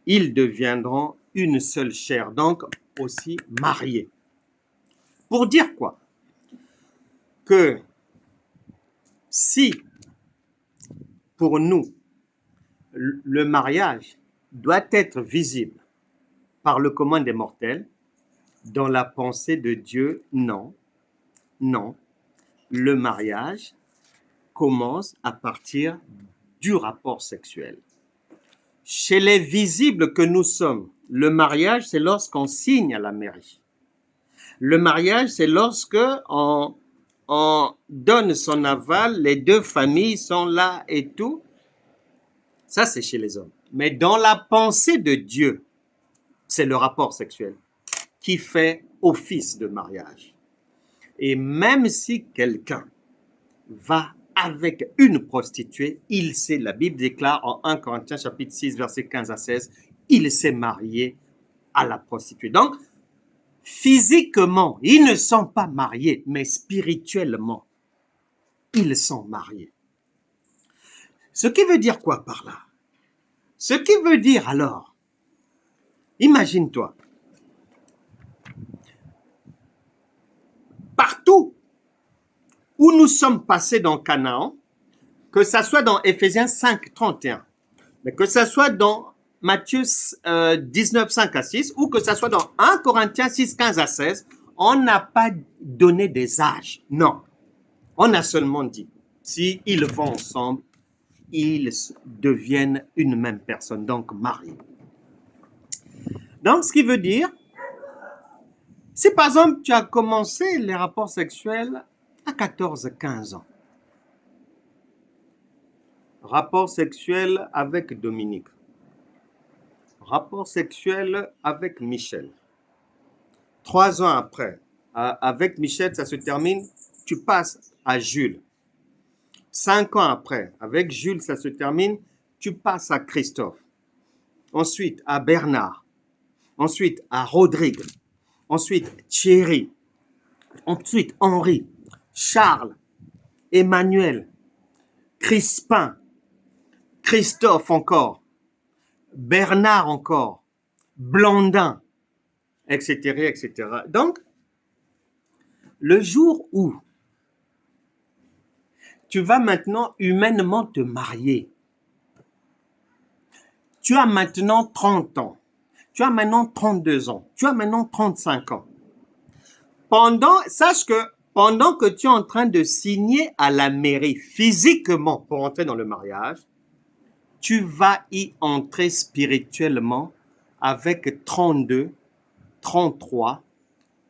ils deviendront une seule chair, donc aussi mariés. Pour dire quoi? Que si, pour nous, le mariage doit être visible par le commun des mortels, dans la pensée de Dieu, non. Le mariage commence à partir du rapport sexuel. Chez les visibles que nous sommes, le mariage, c'est lorsqu'on signe à la mairie. Le mariage, c'est lorsque on donne son aval, les deux familles sont là et tout. Ça, c'est chez les hommes. Mais dans la pensée de Dieu, c'est le rapport sexuel qui fait office de mariage. Et même si quelqu'un va avec une prostituée, il sait, la Bible déclare en 1 Corinthiens chapitre 6, versets 15 à 16, il s'est marié à la prostituée. Donc, physiquement, ils ne sont pas mariés, mais spirituellement, ils sont mariés. Ce qui veut dire quoi par là? Ce qui veut dire alors, imagine-toi, partout où nous sommes passés dans Canaan, que ça soit dans Éphésiens 5, 31, mais que ça soit dans Matthieu 19, 5 à 6, ou que ça soit dans 1 Corinthiens 6, 15 à 16, on n'a pas donné des âges. Non. On a seulement dit, si ils vont ensemble, ils deviennent une même personne, donc mariés. Donc, ce qui veut dire, si par exemple tu as commencé les rapports sexuels à 14-15 ans, rapport sexuel avec Dominique, rapport sexuel avec Michel, 3 ans après, avec Michel, ça se termine, tu passes à Jules. 5 ans après, avec Jules, ça se termine, tu passes à Christophe. Ensuite, à Bernard. Ensuite, à Rodrigue. Ensuite, Thierry. Ensuite, Henri, Charles, Emmanuel, Crispin, Christophe encore, Bernard encore, Blandin, etc., etc. Donc, le jour où tu vas maintenant humainement te marier, tu as maintenant 30 ans, tu as maintenant 32 ans, tu as maintenant 35 ans. Sache que pendant que tu es en train de signer à la mairie physiquement pour entrer dans le mariage, tu vas y entrer spirituellement avec 32, 33,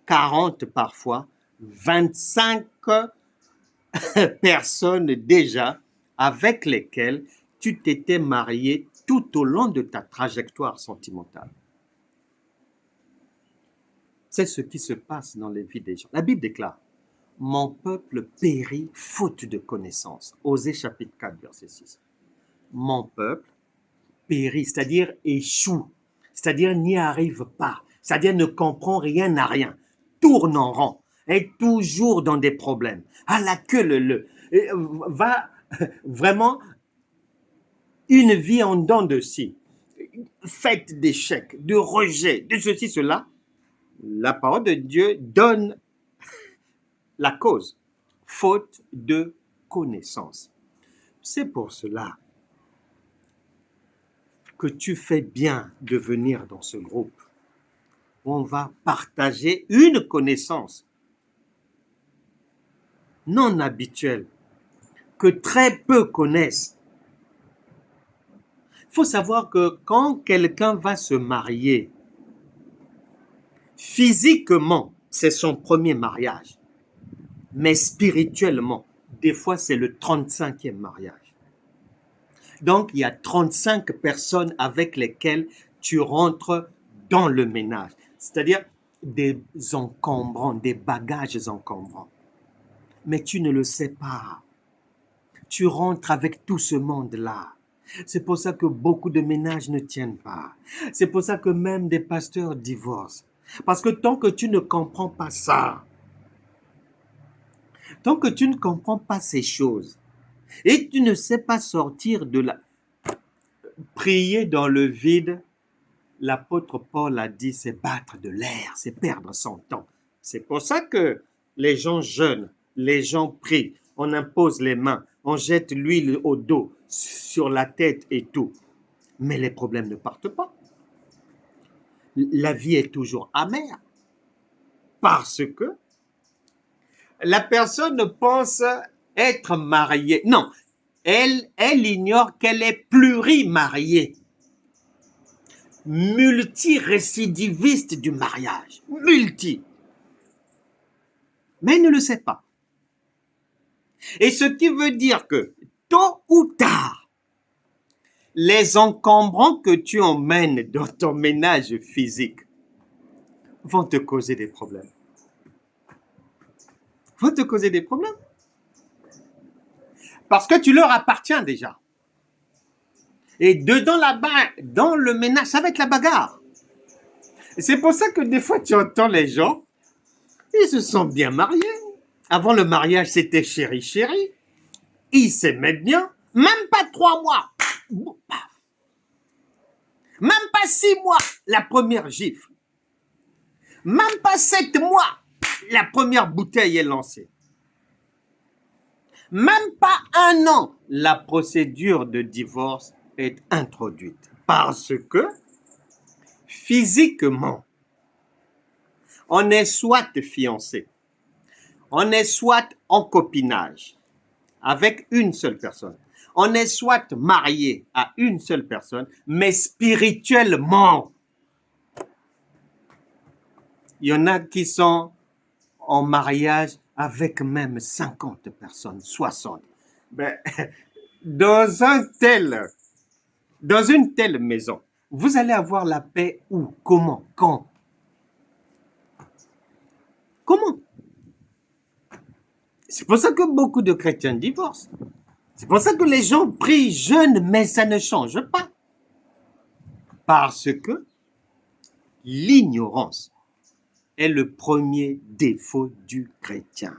40 parfois, 25 personnes déjà avec lesquelles tu t'étais marié tout au long de ta trajectoire sentimentale. C'est ce qui se passe dans les vies des gens. La Bible déclare, mon peuple périt faute de connaissance. Osée chapitre 4, verset 6. Mon peuple périt, c'est-à-dire échoue, c'est-à-dire n'y arrive pas, c'est-à-dire ne comprend rien à rien, tourne en rond, est toujours dans des problèmes, à la queue va vraiment une vie en dents de scie, faite d'échecs, de rejets, de ceci, cela. La parole de Dieu donne la cause, faute de connaissance. C'est pour cela que tu fais bien de venir dans ce groupe. On va partager une connaissance non habituelle que très peu connaissent. Il faut savoir que quand quelqu'un va se marier, physiquement, c'est son premier mariage, mais spirituellement, des fois, c'est le 35e mariage. Donc, il y a 35 personnes avec lesquelles tu rentres dans le ménage, c'est-à-dire des encombrants, des bagages encombrants. Mais tu ne le sais pas. Tu rentres avec tout ce monde-là. C'est pour ça que beaucoup de ménages ne tiennent pas. C'est pour ça que même des pasteurs divorcent. Parce que tant que tu ne comprends pas ça, tant que tu ne comprends pas ces choses, et tu ne sais pas sortir de la... Prier dans le vide, l'apôtre Paul a dit, c'est battre de l'air, c'est perdre son temps. C'est pour ça que les gens jeûnent, les gens prient, on impose les mains, on jette l'huile au dos, sur la tête et tout. Mais les problèmes ne partent pas. La vie est toujours amère. Parce que la personne pense être mariée. Non, elle ignore qu'elle est plurimariée. Multirécidiviste du mariage. Multi. Mais elle ne le sait pas. Et ce qui veut dire que, tôt ou tard, les encombrants que tu emmènes dans ton ménage physique vont te causer des problèmes. Vont te causer des problèmes. Parce que tu leur appartiens déjà. Et dedans là-bas, dans le ménage, ça va être la bagarre. Et c'est pour ça que des fois, tu entends les gens, ils se sont bien mariés. Avant le mariage, c'était chéri, chéri. Ils s'aimaient bien. Même pas 3 mois. Même pas 6 mois, la première gifle. Même pas 7 mois, la première bouteille est lancée. Même pas 1 an, la procédure de divorce est introduite. Parce que, physiquement, on est soit fiancé, on est soit en copinage avec une seule personne. On est soit marié à une seule personne, mais spirituellement, il y en a qui sont en mariage avec même 50 personnes, 60. Ben, dans une telle maison, vous allez avoir la paix où? Comment? Quand? Comment? C'est pour ça que beaucoup de chrétiens divorcent. C'est pour ça que les gens prient, jeûnent, mais ça ne change pas. Parce que l'ignorance est le premier défaut du chrétien.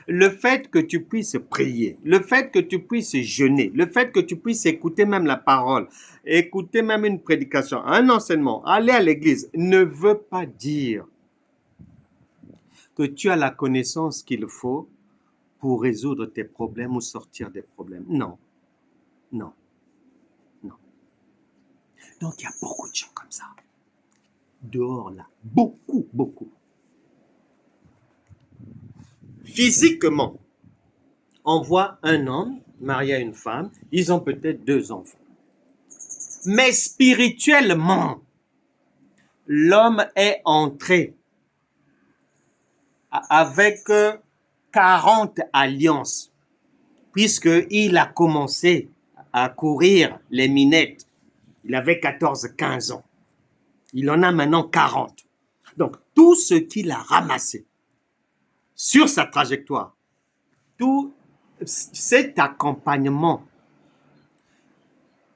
Le fait que tu puisses prier, le fait que tu puisses jeûner, le fait que tu puisses écouter même la parole, écouter même une prédication, un enseignement, aller à l'église, ne veut pas dire que tu as la connaissance qu'il faut pour résoudre tes problèmes ou sortir des problèmes. Non, non, non. Donc il y a beaucoup de gens comme ça. Dehors là, beaucoup, beaucoup. Physiquement, on voit un homme marié à une femme, ils ont peut-être 2 enfants. Mais spirituellement, l'homme est entré avec 40 alliances, puisqu'il a commencé à courir les minettes. Il avait 14-15 ans. Il en a maintenant 40. Donc, tout ce qu'il a ramassé sur sa trajectoire, tout cet accompagnement,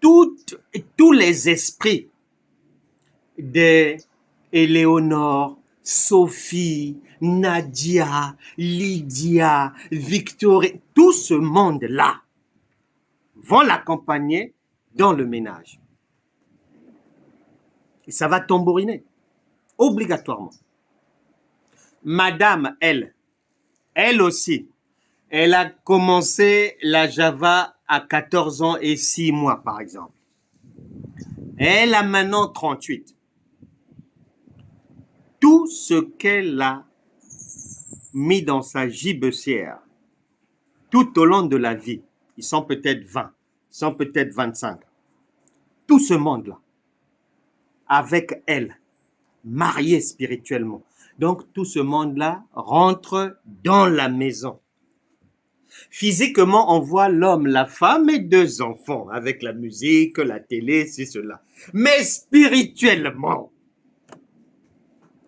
tous les esprits d'Éléonore, Sophie, Nadia, Lydia, Victorie, tout ce monde-là vont l'accompagner dans le ménage. Et ça va tambouriner, obligatoirement. Madame, elle aussi, elle a commencé la Java à 14 ans et 6 mois, par exemple. Elle a maintenant 38. Tout ce qu'elle a mis dans sa gibecière tout au long de la vie, ils sont peut-être 20, ils sont peut-être 25. Tout ce monde-là, avec elle, marié spirituellement. Donc, tout ce monde-là rentre dans la maison. Physiquement, on voit l'homme, la femme et 2 enfants avec la musique, la télé, c'est cela. Mais spirituellement,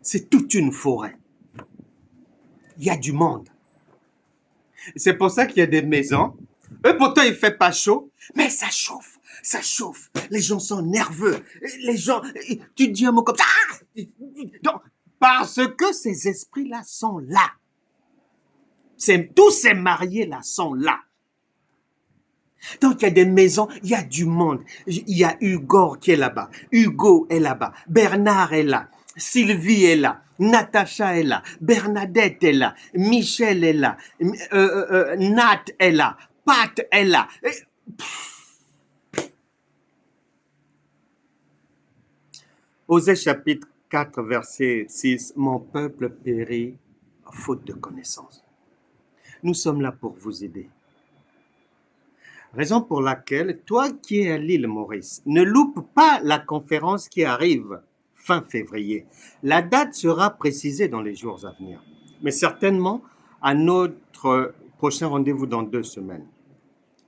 c'est toute une forêt. Il y a du monde. C'est pour ça qu'il y a des maisons. Et pourtant, il ne fait pas chaud, mais ça chauffe. Ça chauffe. Les gens sont nerveux. Les gens, tu dis un mot comme ça. Donc, parce que ces esprits-là sont là. Tous ces mariés-là sont là. Donc, il y a des maisons, il y a du monde. Il y a Hugo qui est là-bas. Hugo est là-bas. Bernard est là. Sylvie est là. Natacha est là. Bernadette est là. Michel est là. Nat est là. Pat est là. Osée chapitre 4, verset 6. Mon peuple périt faute de connaissance. Nous sommes là pour vous aider. Raison pour laquelle, toi qui es à l'île Maurice, ne loupe pas la conférence qui arrive fin février. La date sera précisée dans les jours à venir, mais certainement à notre prochain rendez-vous dans 2 semaines.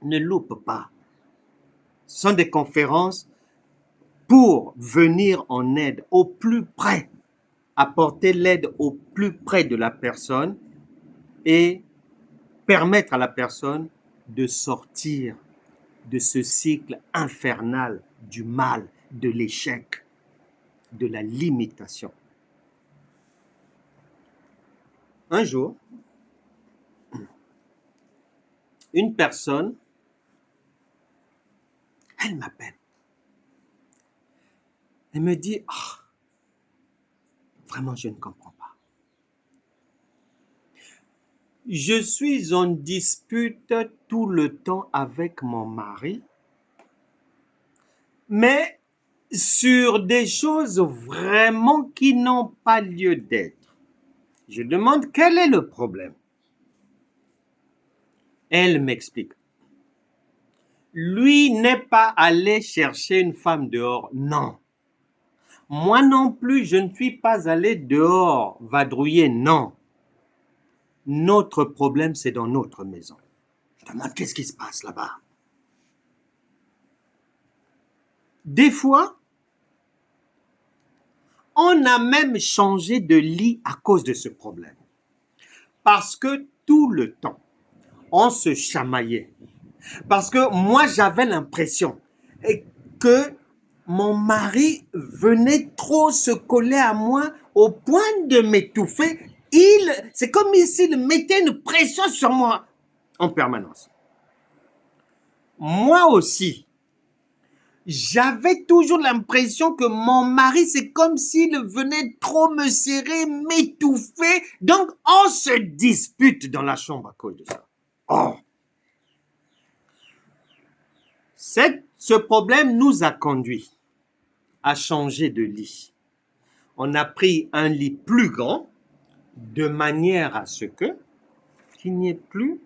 Ne loupe pas. Ce sont des conférences pour venir en aide au plus près, apporter l'aide au plus près de la personne et permettre à la personne de sortir de ce cycle infernal du mal, de l'échec, de la limitation. Un jour, une personne, elle m'appelle. Elle me dit, oh, vraiment, je ne comprends pas. Je suis en dispute tout le temps avec mon mari, mais sur des choses vraiment qui n'ont pas lieu d'être. Je demande quel est le problème. Elle m'explique. lui n'est pas allé chercher une femme dehors. Non. Moi non plus, je ne suis pas allé dehors vadrouiller. Non. Notre problème, c'est dans notre maison. Je demande, qu'est-ce qui se passe là-bas? Des fois, on a même changé de lit à cause de ce problème. Parce que tout le temps, on se chamaillait. Parce que moi, j'avais l'impression que mon mari venait trop se coller à moi au point de m'étouffer. C'est comme s'il mettait une pression sur moi en permanence. Moi aussi, j'avais toujours l'impression que mon mari, c'est comme s'il venait trop me serrer, m'étouffer. Donc, on se dispute dans la chambre à cause de ça. Oh! Ce problème nous a conduit à changer de lit. On a pris un lit plus grand, de manière à ce qu'il n'y ait plus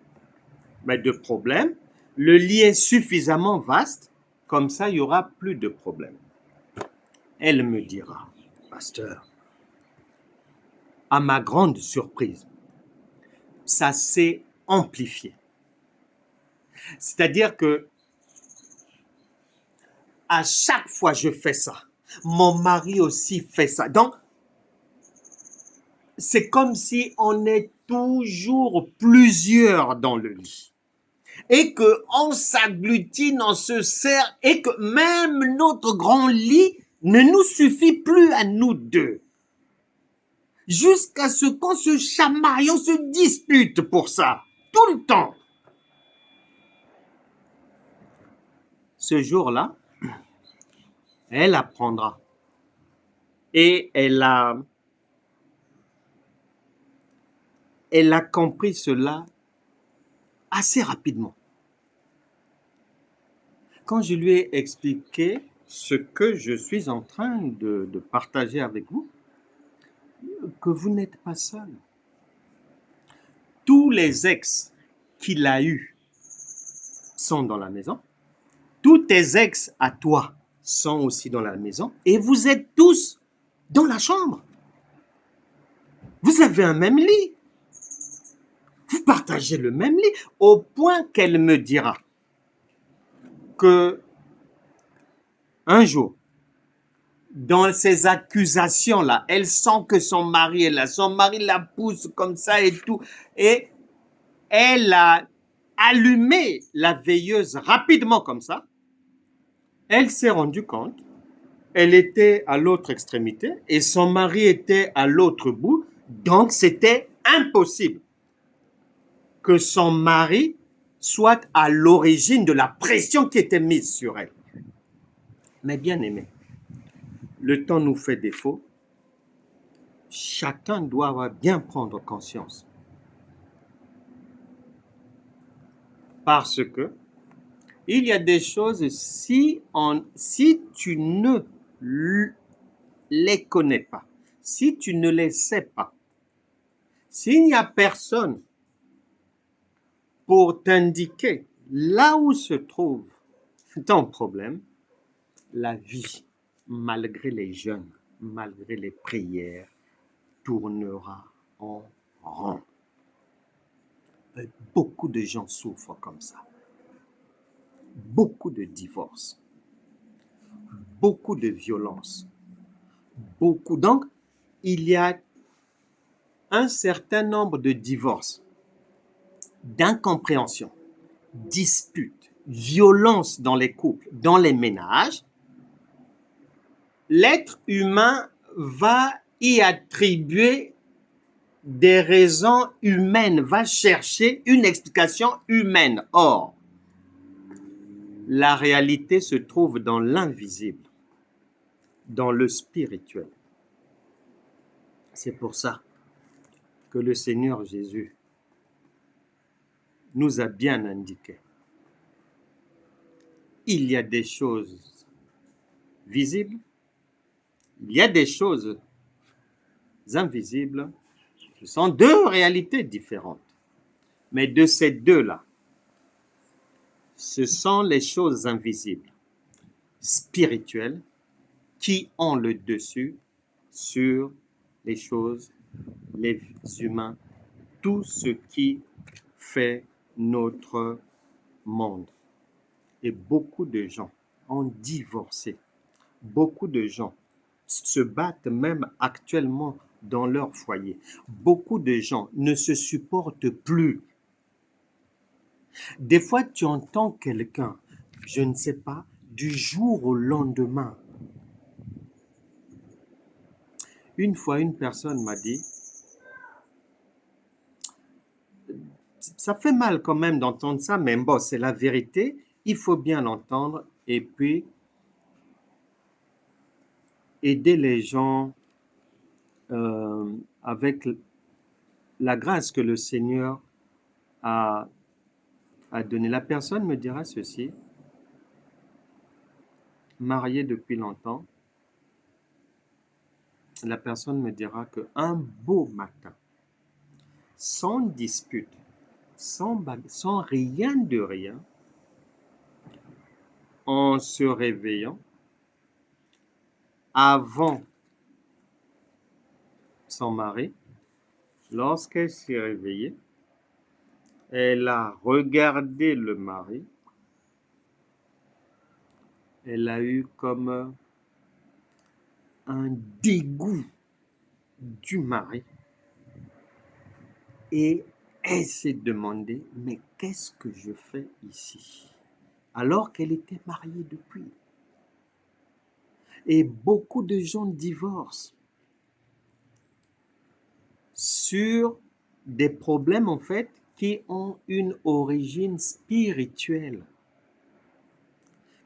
de problème. Le lit est suffisamment vaste, comme ça, il n'y aura plus de problème. Elle me dira, pasteur, à ma grande surprise, ça s'est amplifié. C'est-à-dire que à chaque fois je fais ça, mon mari aussi fait ça. Donc, c'est comme si on est toujours plusieurs dans le lit. Et qu'on s'agglutine, on se serre, et que même notre grand lit ne nous suffit plus à nous deux. Jusqu'à ce qu'on se chamaille, on se dispute pour ça, tout le temps. Ce jour-là, elle apprendra. Et elle a compris cela assez rapidement. Quand je lui ai expliqué ce que je suis en train de partager avec vous, que vous n'êtes pas seul. Tous les ex qu'il a eus sont dans la maison. Tous tes ex à toi sont aussi dans la maison. Et vous êtes tous dans la chambre. Vous avez un même lit. Vous partagez le même lit. Au point qu'elle me dira que un jour, dans ces accusations-là, elle sent que son mari est là. Son mari la pousse comme ça et tout. Et elle a allumé la veilleuse rapidement comme ça. Elle s'est rendue compte. Elle était à l'autre extrémité et son mari était à l'autre bout. Donc, c'était impossible que son mari soit à l'origine de la pression qui était mise sur elle. Mais bien aimé, le temps nous fait défaut. Chacun doit bien prendre conscience. Parce que il y a des choses, si tu ne les connais pas, si tu ne les sais pas, s'il n'y a personne pour t'indiquer là où se trouve ton problème, la vie, malgré les jeûnes, malgré les prières, tournera en rond. Beaucoup de gens souffrent comme ça. Beaucoup de divorces, beaucoup de violences, beaucoup. Donc, il y a un certain nombre de divorces, d'incompréhension, disputes, violences dans les couples, dans les ménages. L'être humain va y attribuer des raisons humaines, va chercher une explication humaine. Or, la réalité se trouve dans l'invisible, dans le spirituel. C'est pour ça que le Seigneur Jésus nous a bien indiqué. Il y a des choses visibles, il y a des choses invisibles. Ce sont deux réalités différentes. Mais de ces deux-là, Ce sont les choses invisibles, spirituelles, qui ont le dessus sur les choses, les humains, tout ce qui fait notre monde. Et beaucoup de gens ont divorcé. Beaucoup de gens se battent même actuellement dans leur foyer. Beaucoup de gens ne se supportent plus. Des fois, tu entends quelqu'un, je ne sais pas, du jour au lendemain. Une fois, une personne m'a dit, ça fait mal quand même d'entendre ça, mais bon, c'est la vérité, il faut bien l'entendre et puis aider les gens avec la grâce que le Seigneur a donné. La personne me dira ceci, mariée depuis longtemps, la personne me dira qu'un beau matin, sans dispute, sans rien de rien, en se réveillant, avant son mari, lorsqu'elle s'est réveillée, elle a regardé le mari, elle a eu comme un dégoût du mari et elle s'est demandé, mais qu'est-ce que je fais ici? Alors qu'elle était mariée depuis. Et beaucoup de gens divorcent sur des problèmes en fait qui ont une origine spirituelle,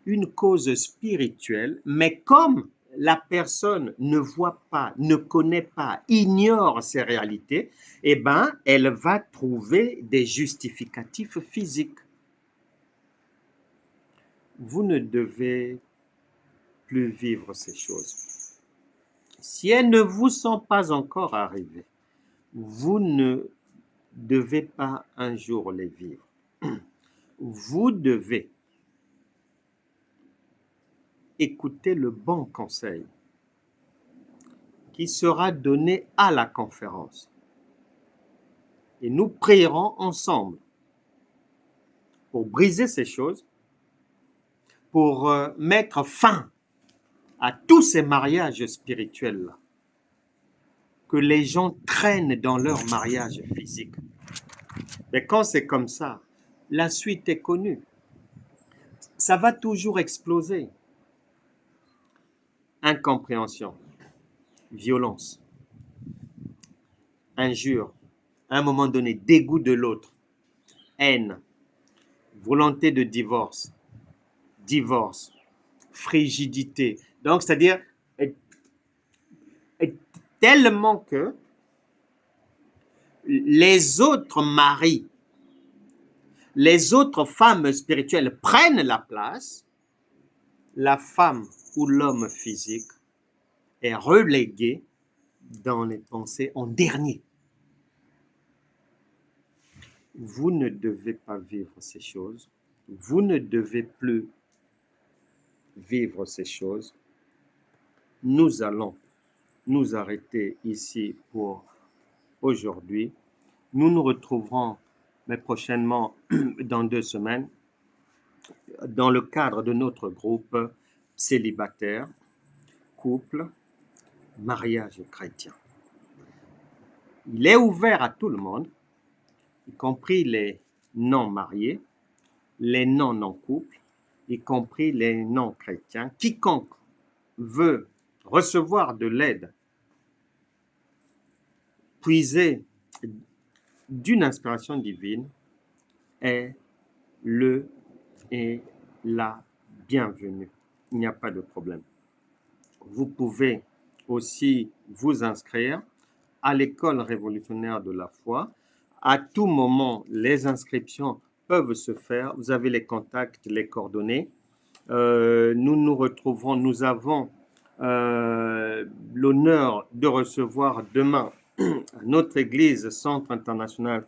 une cause spirituelle, mais comme la personne ne voit pas, ne connaît pas, ignore ces réalités, eh ben, elle va trouver des justificatifs physiques. Vous ne devez plus vivre ces choses. Si elles ne vous sont pas encore arrivées, vous ne devez pas un jour les vivre. Vous devez écouter le bon conseil qui sera donné à la conférence. Et nous prierons ensemble pour briser ces choses, pour mettre fin à tous ces mariages spirituels-là que les gens traînent dans leur mariage physique. Mais quand c'est comme ça, la suite est connue. Ça va toujours exploser. Incompréhension, violence, injure, à un moment donné, dégoût de l'autre, haine, volonté de divorce, frigidité. Donc, c'est-à-dire tellement que les autres maris, les autres femmes spirituelles prennent la place, la femme ou l'homme physique est relégué dans les pensées en dernier. Vous ne devez pas vivre ces choses. Vous ne devez plus vivre ces choses. Nous allons nous arrêter ici pour aujourd'hui. Nous nous retrouverons mais prochainement dans 2 semaines dans le cadre de notre groupe célibataire, couple, mariage chrétien. Il est ouvert à tout le monde, y compris les non-mariés, les non-couple, y compris les non-chrétiens. Quiconque veut recevoir de l'aide, puiser d'une inspiration divine, est le et la bienvenue. Il n'y a pas de problème. Vous pouvez aussi vous inscrire à l'école révolutionnaire de la foi. À tout moment, les inscriptions peuvent se faire. Vous avez les contacts, les coordonnées. Nous nous retrouverons, nous avons l'honneur de recevoir demain à notre église, Centre international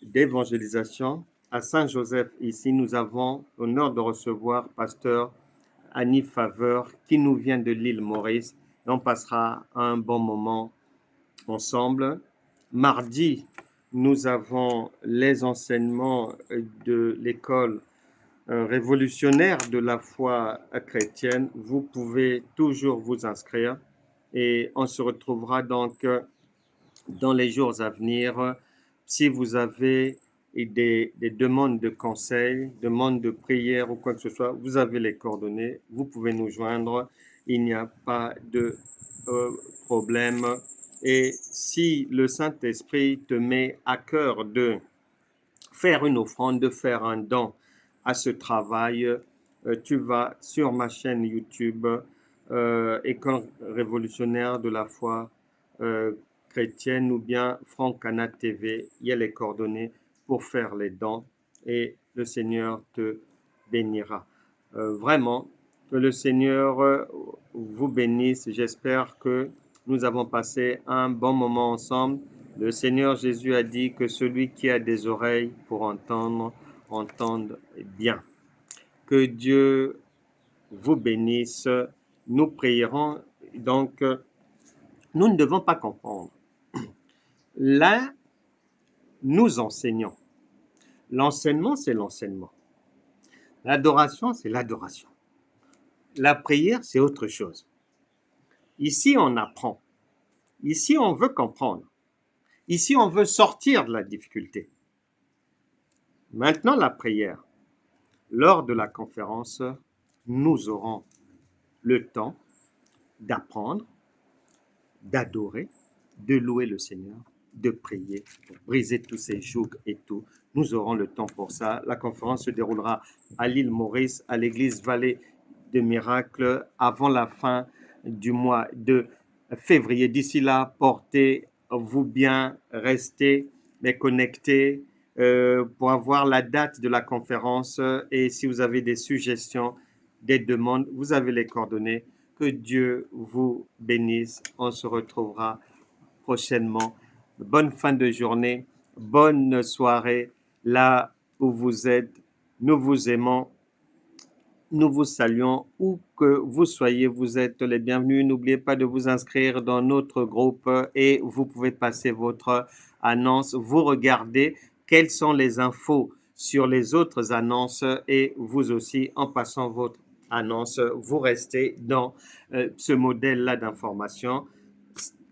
d'évangélisation, à Saint-Joseph, ici, nous avons l'honneur de recevoir Pasteur Annie Faveur qui nous vient de l'île Maurice. Et on passera un bon moment ensemble. Mardi, nous avons les enseignements de l'école révolutionnaire de la foi chrétienne. Vous pouvez toujours vous inscrire et on se retrouvera donc dans les jours à venir. Si vous avez des demandes de conseils, demandes de prière ou quoi que ce soit, vous avez les coordonnées, vous pouvez nous joindre, il n'y a pas de problème. Et si le Saint-Esprit te met à cœur de faire une offrande, de faire un don à ce travail, tu vas sur ma chaîne YouTube, École révolutionnaire de la foi chrétienne ou bien Franck Cana TV, il y a les coordonnées pour faire les dons et le Seigneur te bénira. Vraiment, que le Seigneur vous bénisse. J'espère que nous avons passé un bon moment ensemble. Le Seigneur Jésus a dit que celui qui a des oreilles pour entendre, entende bien. Que Dieu vous bénisse. Nous prierons. Donc, nous ne devons pas comprendre. Là, nous enseignons. L'enseignement, c'est l'enseignement. L'adoration, c'est l'adoration. La prière, c'est autre chose. Ici, on apprend. Ici, on veut comprendre. Ici, on veut sortir de la difficulté. Maintenant, la prière. Lors de la conférence, nous aurons le temps d'apprendre, d'adorer, de louer le Seigneur, de prier, pour briser tous ces jougs et tout. Nous aurons le temps pour ça. La conférence se déroulera à l'île Maurice, à l'église Vallée de Miracles, avant la fin du mois de février. D'ici là, portez-vous bien, restez connectés pour avoir la date de la conférence. Et si vous avez des suggestions, des demandes, vous avez les coordonnées. Que Dieu vous bénisse. On se retrouvera prochainement. Bonne fin de journée, bonne soirée là où vous êtes. Nous vous aimons, nous vous saluons. Où que vous soyez, vous êtes les bienvenus. N'oubliez pas de vous inscrire dans notre groupe et vous pouvez passer votre annonce. Vous regardez quelles sont les infos sur les autres annonces et vous aussi, en passant votre annonce, vous restez dans ce modèle-là d'information,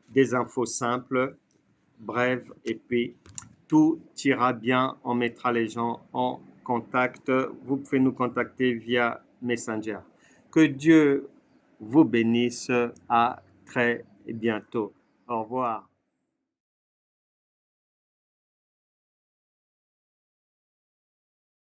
des infos simples, brèves, et puis tout ira bien. On mettra les gens en contact. Vous pouvez nous contacter via Messenger. Que Dieu vous bénisse. À très bientôt. Au revoir.